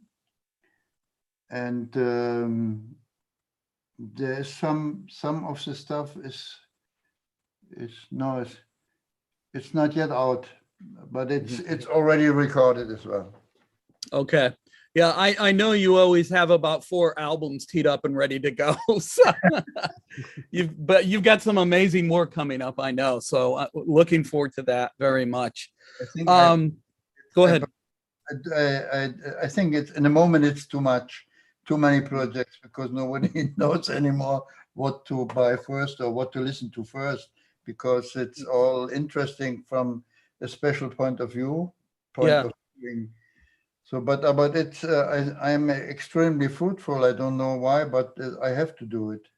And there's some of the stuff it's not yet out, but it's already recorded as well. Okay. Yeah, I know you always have about 4 albums teed up and ready to go. So you've got some amazing work coming up, I know. So looking forward to that very much. Go ahead. I think it's in the moment it's too many projects because nobody knows anymore what to buy first or what to listen to first, because it's all interesting from a special point of view. So, but it's I'm extremely fruitful. I don't know why, but I have to do it.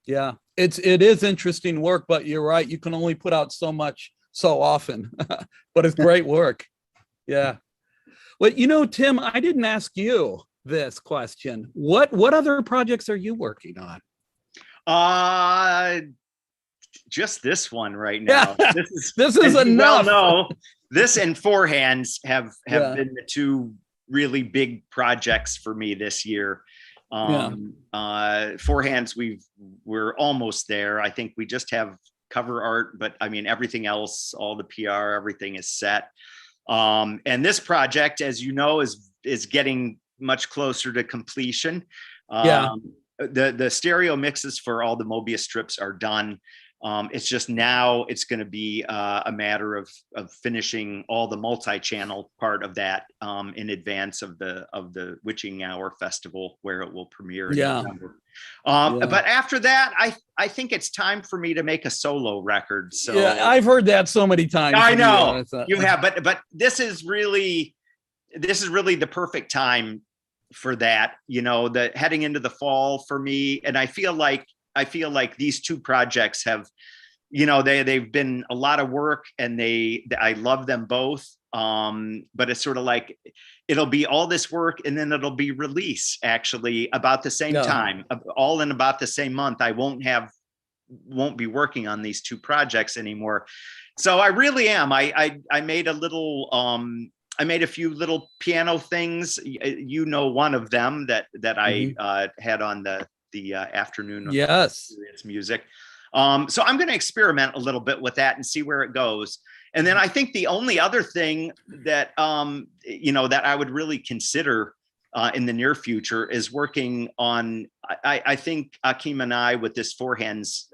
Yeah, it is interesting work, but you're right. You can only put out so much so often, but it's great work. Yeah. Well, you know, Tim, I didn't ask you this question. What other projects are you working on? Just this one right now. Yeah. This is enough. No, this and Four Hands have been the two really big projects for me this year. Four Hands, we're almost there. I think we just have cover art, but I mean, everything else, all the PR, everything is set. And this project, as you know, is getting much closer to completion. The stereo mixes for all the Moebius strips are done. It's just now it's going to be a matter of finishing all the multi-channel part of that in advance of the Witching Hour Festival, where it will premiere in November. But after that, I think it's time for me to make a solo record. So yeah, I've heard that so many times. I know you have, but this is really the perfect time for that. You know, heading into the fall for me, and I feel like these two projects have, you know, they've been a lot of work, and I love them both. But it's sort of like it'll be all this work, and then it'll be release actually about the same time, all in about the same month. I won't be working on these two projects anymore. So I really am. I made a few little piano things. You know, one of them that I had on the afternoon of experience music. So I'm going to experiment a little bit with that and see where it goes. And then I think the only other thing that that I would really consider in the near future is working on. I think Akim and I, with this Four Hands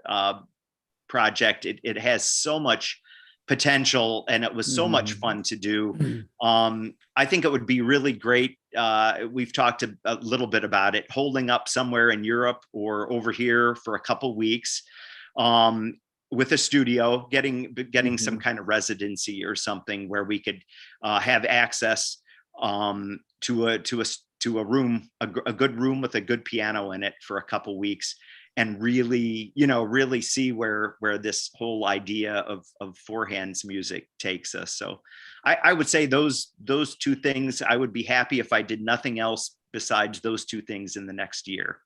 project, it has so much potential, and it was so much fun to do. I think it would be really great. We've talked a little bit about it, holding up somewhere in Europe or over here for a couple weeks with a studio, getting some kind of residency or something where we could have access to a room, a good room with a good piano in it for a couple weeks, and really see where this whole idea of Four Hands music takes us. So I would say those two things, I would be happy if I did nothing else besides those two things in the next year.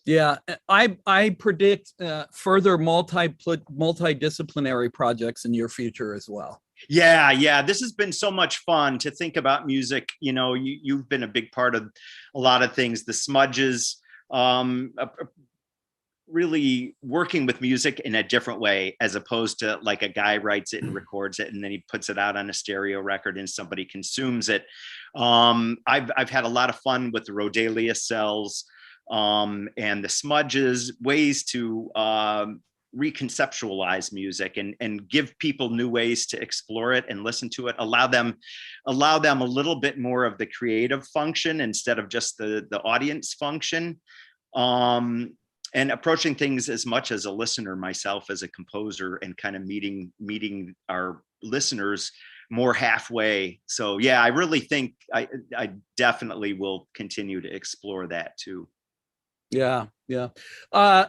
Yeah, I predict further multidisciplinary projects in your future as well. Yeah. This has been so much fun to think about music. You know, you've been a big part of a lot of things, the smudges, really working with music in a different way, as opposed to like a guy writes it and records it and then he puts it out on a stereo record and somebody consumes it. I've had a lot of fun with the Roedelius cells and the smudges, ways to reconceptualize music and give people new ways to explore it and listen to it, allow them a little bit more of the creative function instead of just the audience function. And approaching things as much as a listener myself, as a composer, and kind of meeting our listeners more halfway. So yeah, I really think I definitely will continue to explore that too. Yeah.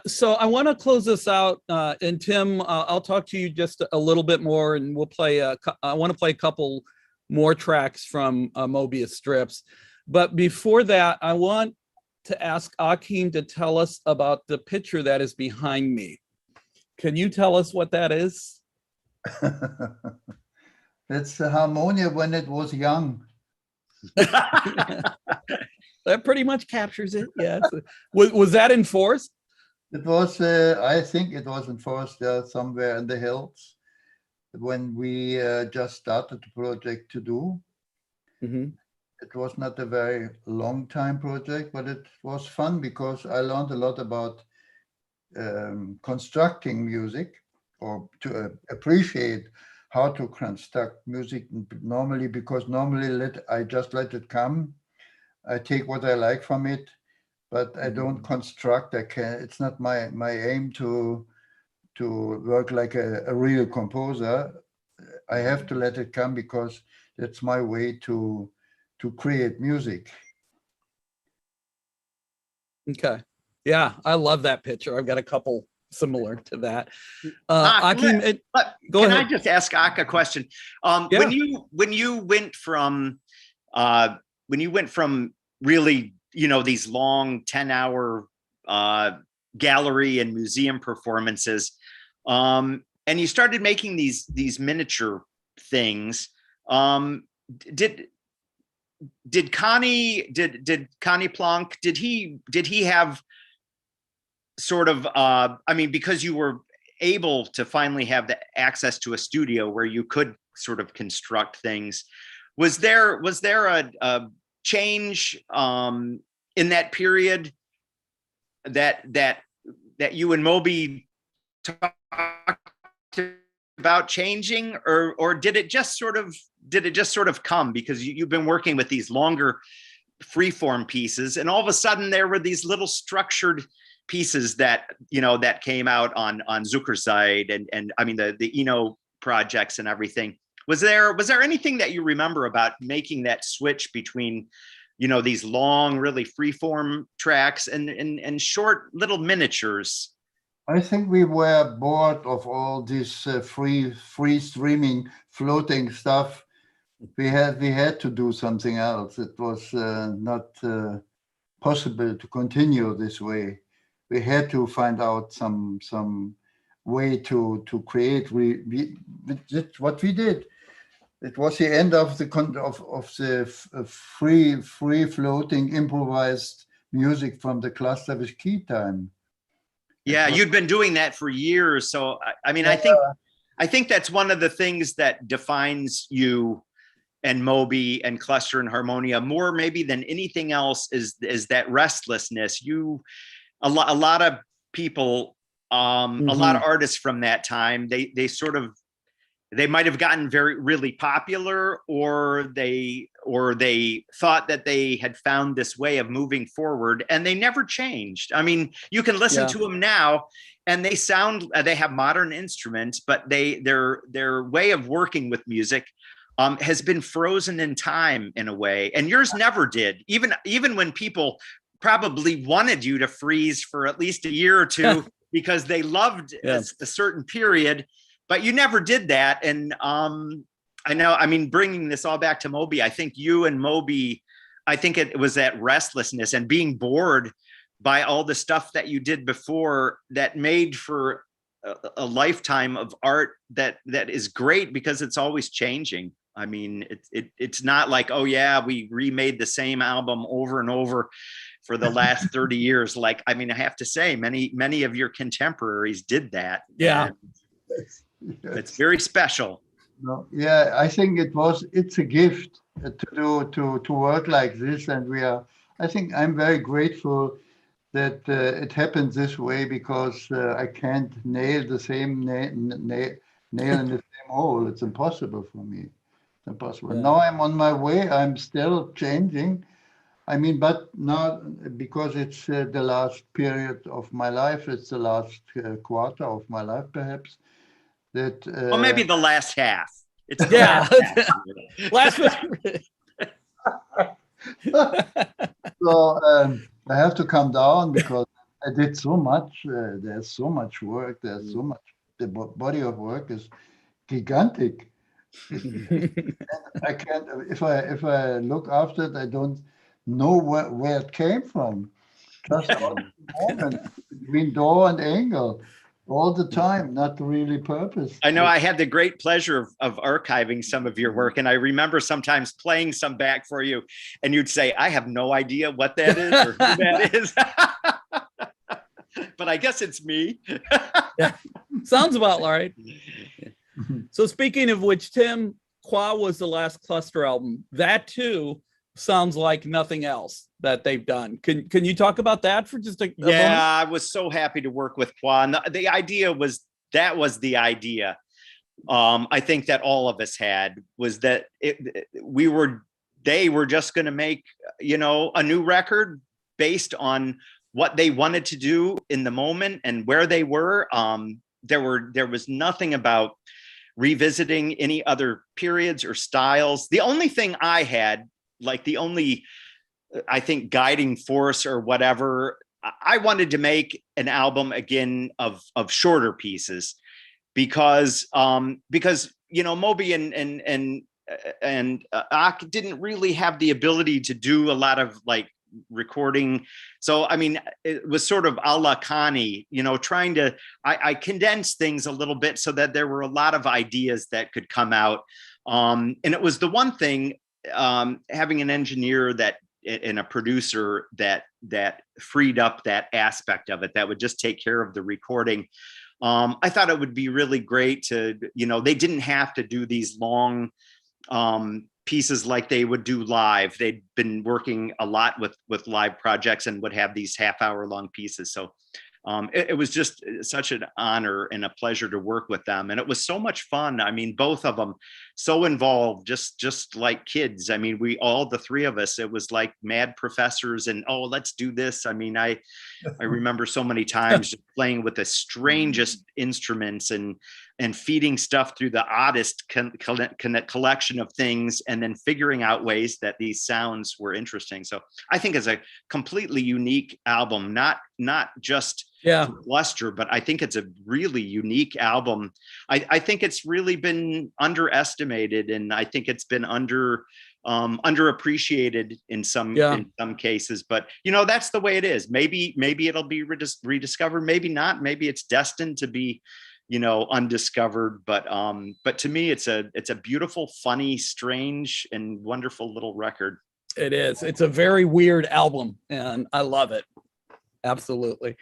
So I want to close this out, and Tim, I'll talk to you just a little bit more, and we'll play. I want to play a couple more tracks from Moebius Strips, but before that, I want to ask Akim to tell us about the picture that is behind me. Can you tell us what that is? It's the Harmonia when it was young. That pretty much captures it. Yes. Was that enforced? It was, I think it was enforced somewhere in the hills when we just started the project to do. Mm-hmm. It was not a very long time project, but it was fun because I learned a lot about constructing music, or to appreciate how to construct music normally, because normally I just let it come. I take what I like from it, but I don't construct. It's not my aim to work like a real composer. I have to let it come because that's my way to create music. Okay. Yeah, I love that picture. I've got a couple similar to that. Akim, go ahead. I just ask Ak a question? When you went from when you went from really, these long 10-hour gallery and museum performances, and you started making these miniature things. Did Conny Plank, did he have sort of, because you were able to finally have the access to a studio where you could sort of construct things, was there a change in that period that you and Moebi talked about changing, or did it just sort of come because you've been working with these longer freeform pieces, and all of a sudden there were these little structured pieces that that came out on Zuckerzeit and I mean the Eno projects and everything. Was there anything that you remember about making that switch between these long, really freeform tracks and short little miniatures? I think we were bored of all this free streaming, floating stuff. We had to do something else. It was not possible to continue this way. We had to find out some way to create. That's what we did. It was the end of the free floating improvised music from the cluster with key time. Yeah, you'd been doing that for years. So I mean, yeah. I think that's one of the things that defines you and Moebi and Cluster and Harmonia more maybe than anything else is that restlessness. A lot of people, a lot of artists from that time, they might have gotten really popular, or they thought that they had found this way of moving forward, and they never changed. I mean, you can listen to them now and they have modern instruments, but their way of working with music has been frozen in time in a way, and yours never did. Even when people probably wanted you to freeze for at least a year or two because they loved a certain period, but you never did that. And I know, I mean, bringing this all back to Moebi, I think you and Moebi, I think it was that restlessness and being bored by all the stuff that you did before that made for a lifetime of art that is great because it's always changing. I mean, it's not like, oh yeah, we remade the same album over and over for the last 30 years. Like, I mean, I have to say many of your contemporaries did that. Yeah. It's very special. No, yeah, I think it's a gift to work like this. And I think I'm very grateful that it happens this way, because I can't nail the same nail in the same hole. It's impossible for me. It's impossible. Yeah. Now I'm on my way. I'm still changing. I mean, but not because it's the last period of my life. It's the last quarter of my life, perhaps. That well, maybe the last half. It's last. So I have to come down because I did so much. There's so much work. There's so much. The body of work is gigantic. I can't. If I look after it, I don't know where it came from. Just all the moment between door and angle. All the time, not really purpose. I know I had the great pleasure of archiving some of your work, and I remember sometimes playing some back for you, and you'd say, I have no idea what that is or who that is. But I guess it's me. Yeah. Sounds about right. So speaking of which, Tim, Qua was the last Cluster album. That too sounds like nothing else that they've done. Can you talk about that for just a moment? I was so happy to work with Qua. And the idea was the idea. I think that all of us had was that they were just going to make, a new record based on what they wanted to do in the moment and where they were. There was nothing about revisiting any other periods or styles. The only thing I had, like the only, I think, guiding force or whatever, I wanted to make an album again of shorter pieces because Moebi and Ak didn't really have the ability to do a lot of like recording. So, I mean, it was sort of a la Conny, you know, trying to, I condensed things a little bit so that there were a lot of ideas that could come out. And it was the one thing, having an engineer that and a producer that freed up that aspect of it, that would just take care of the recording. I thought it would be really great to, you know, they didn't have to do these long pieces like they would do live. They'd been working a lot with live projects and would have these half-hour long pieces. So it was just such an honor and a pleasure to work with them. And it was so much fun. I mean, both of them so involved, just like kids. I mean, all the three of us, it was like mad professors and, oh, let's do this. I mean, I remember so many times just playing with the strangest instruments and feeding stuff through the oddest collection of things, and then figuring out ways that these sounds were interesting. So I think it's a completely unique album, not just bluster, but I think it's a really unique album. I think it's really been underestimated, and I think it's been underappreciated in some cases. But you know, that's the way it is. Maybe it'll be rediscovered, maybe not. Maybe it's destined to be, you know, undiscovered. But to me, it's a beautiful, funny, strange, and wonderful little record. It is. It's a very weird album, and I love it. Absolutely.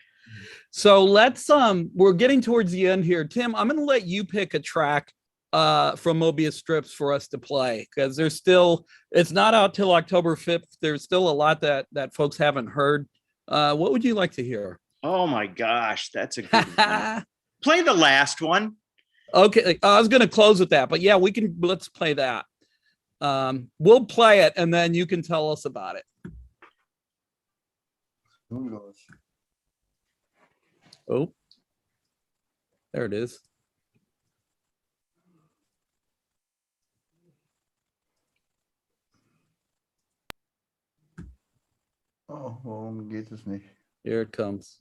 So let's we're getting towards the end here. Tim, I'm going to let you pick a track from Moebius Strips for us to play, because there's still, it's not out till October 5th. There's still a lot that folks haven't heard. What would you like to hear? Oh my gosh, that's a good one. Play the last one. Okay, I was going to close with that, but yeah, let's play that. We'll play it and then you can tell us about it. Oh, there it is. Oh, warum geht es nicht? Here it comes.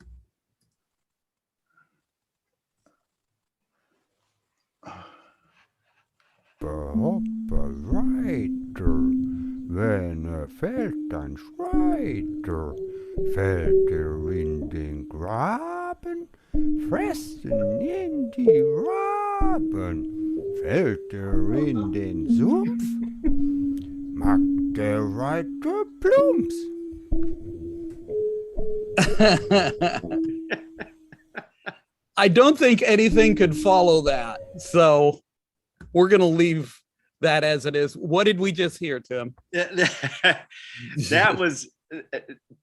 Operator, wenn fällt, dann schreit fällt in den Graben, fressen in die Raben, fällt in den Sumpf, macht der Reiter plumps. I don't think anything could follow that, so we're going to leave that as it is. What did we just hear, Tim? That was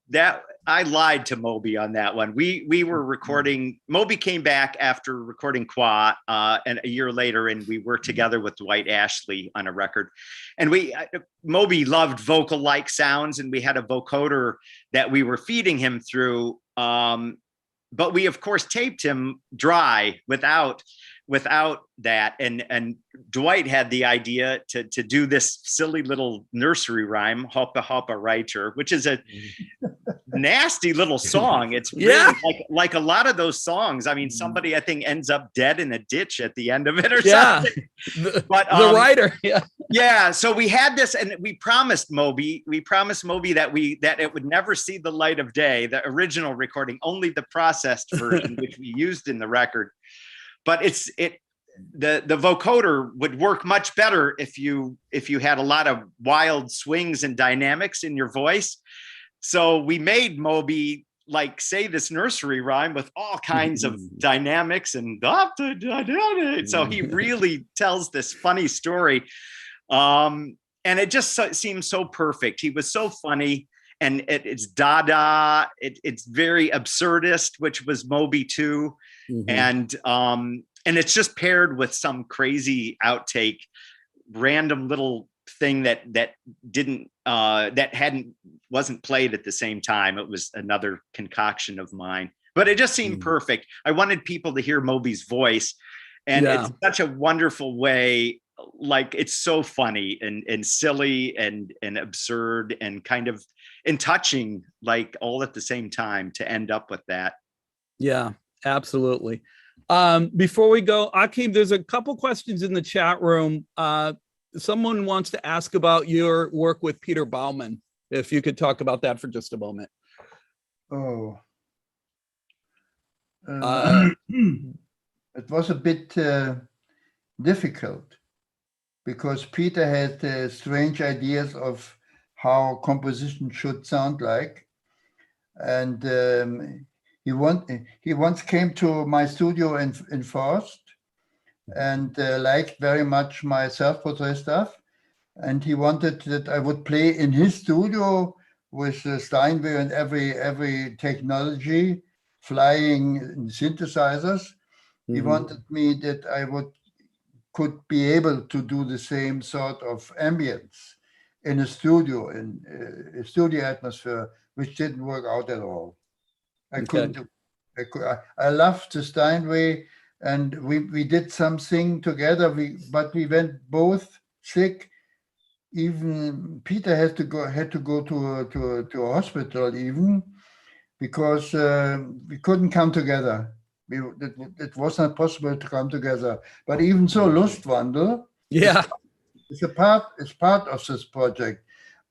that I lied to Moebi on that one. We were recording. Moebi came back after recording Qua and a year later, and we worked together with Dwight Ashley on a record. And Moebi loved vocal-like sounds, and we had a vocoder that we were feeding him through. But we, of course, taped him dry without that, and Dwight had the idea to do this silly little nursery rhyme, Hoppa Hoppa Reiter, which is a nasty little song. It's really like a lot of those songs. I mean, somebody I think ends up dead in a ditch at the end of it or something. But the writer, so we had this, and we promised Moebi that it would never see the light of day, the original recording, only the processed version, which we used in the record. But the vocoder would work much better if you had a lot of wild swings and dynamics in your voice. So we made Moebi like say this nursery rhyme with all kinds of dynamics and so he really tells this funny story. And it just seems so perfect. He was so funny, and it's dada. It's very absurdist, which was Moebi too. And it's just paired with some crazy outtake, random little thing that wasn't played at the same time. It was another concoction of mine, but it just seemed perfect. I wanted people to hear Moebi's voice, and it's such a wonderful way. Like, it's so funny and silly and absurd and kind of and touching, like all at the same time, to end up with that. Yeah, absolutely. Before we go, Akeem, there's a couple questions in the chat room. someone wants to ask about your work with Peter Baumann. If you could talk about that for just a moment. Oh. Uh, It was a bit difficult because Peter had strange ideas of how composition should sound like. And he once came to my studio in Forst and liked very much my self-portrait stuff. And he wanted that I would play in his studio with Steinway and every technology, flying synthesizers. He wanted me that I could be able to do the same sort of ambience in a studio, in a studio atmosphere, which didn't work out at all. I couldn't do. I loved the Steinway, and we did something together. But we went both sick. Even Peter had to go to a hospital even because we couldn't come together. It was not possible to come together. But even so, Lustwandel, it's part of this project.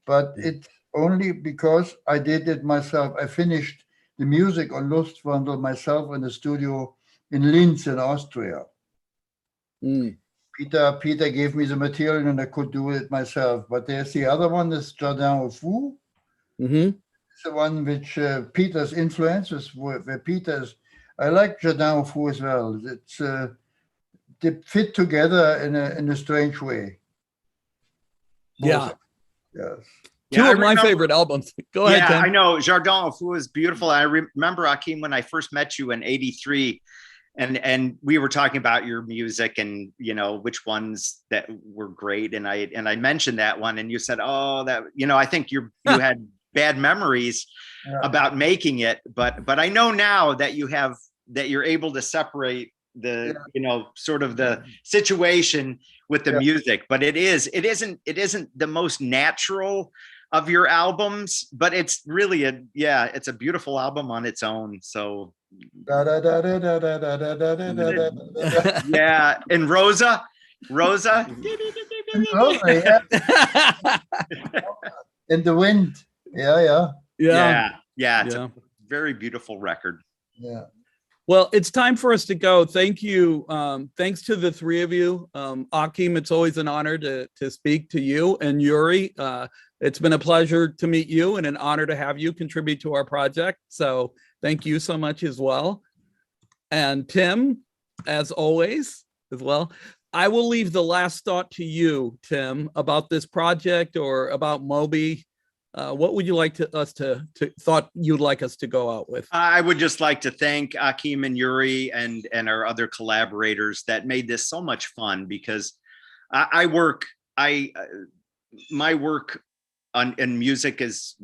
But it's only because I did it myself. I finished the music on Lustwandel myself in the studio in Linz in Austria. Peter gave me the material and I could do it myself. But there's the other one, this Jardin au Fou. It's the one which Peter's influences, where Peter's. I like Jardin au Fou as well. It's they fit together in a strange way. Yeah. Yes. Two of my favorite albums. Go ahead, Tim. I know. Jardin au Fou is beautiful. I remember, Achim, when I first met you in '83, and we were talking about your music and, you know, which ones that were great. And I mentioned that one, and you said, oh, that, you know, I think you had bad memories about making it. But I know now that you're able to separate the, you know, sort of the situation with the music, but it isn't the most natural of your albums, but it's really it's a beautiful album on its own. So yeah, and Rosa, in the wind. Yeah. It's a very beautiful record. Yeah. Well, it's time for us to go. Thank you. Thanks to the three of you. Achim, it's always an honor to speak to you, and Yuri. It's been a pleasure to meet you and an honor to have you contribute to our project. So thank you so much as well. And Tim, as always, as well. I will leave the last thought to you, Tim, about this project or about Moebi. What would you like us to you'd like us to go out with? I would just like to thank Achim and Yuri and our other collaborators that made this so much fun, because my work in music is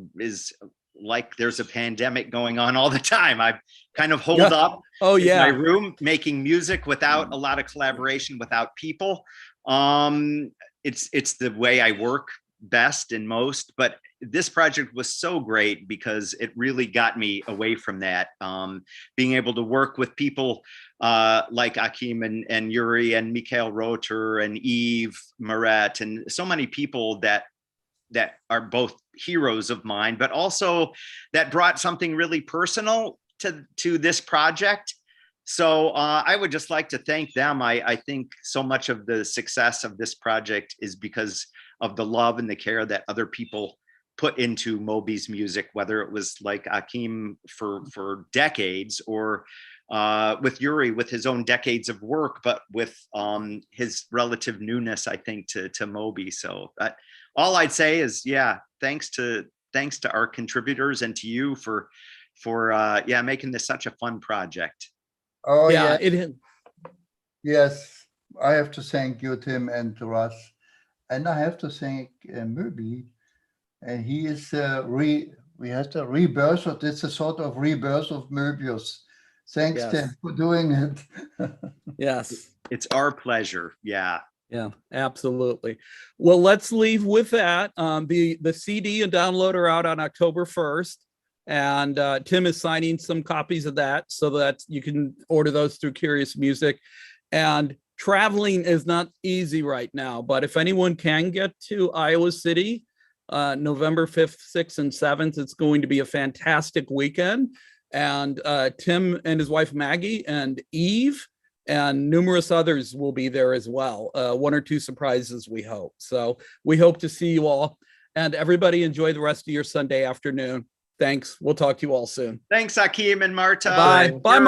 like there's a pandemic going on all the time. I kind of holed up in my room making music without a lot of collaboration, without people. It's the way I work best and most, but this project was so great because it really got me away from that. Being able to work with people like Achim and Yuri and Michael Rother and Yves Maret and so many people that are both heroes of mine, but also that brought something really personal to this project. So I would just like to thank them. I think so much of the success of this project is because of the love and the care that other people put into Moebi's music, whether it was like Achim for decades, or with Yuri with his own decades of work, but with his relative newness, I think, to Moebi. So all I'd say is, thanks to our contributors and to you for making this such a fun project. Oh yeah, it is. Yes, I have to thank you, Tim and Russ, and I have to thank Moebi. And he is we have to rebirth. It's a sort of rebirth of Moebius. Thanks, Tim, for doing it. Yes, it's our pleasure. Yeah, absolutely. Well, let's leave with that. The CD and download are out on October 1st, and Tim is signing some copies of that so that you can order those through Curious Music. And traveling is not easy right now, but if anyone can get to Iowa City, November 5th, 6th, and 7th, it's going to be a fantastic weekend. And Tim and his wife Maggie and Eve and numerous others will be there as well. 1 or 2 surprises, we hope. So we hope to see you all. And everybody enjoy the rest of your Sunday afternoon. Thanks. We'll talk to you all soon. Thanks, Akeem and Marta. Bye. Bye.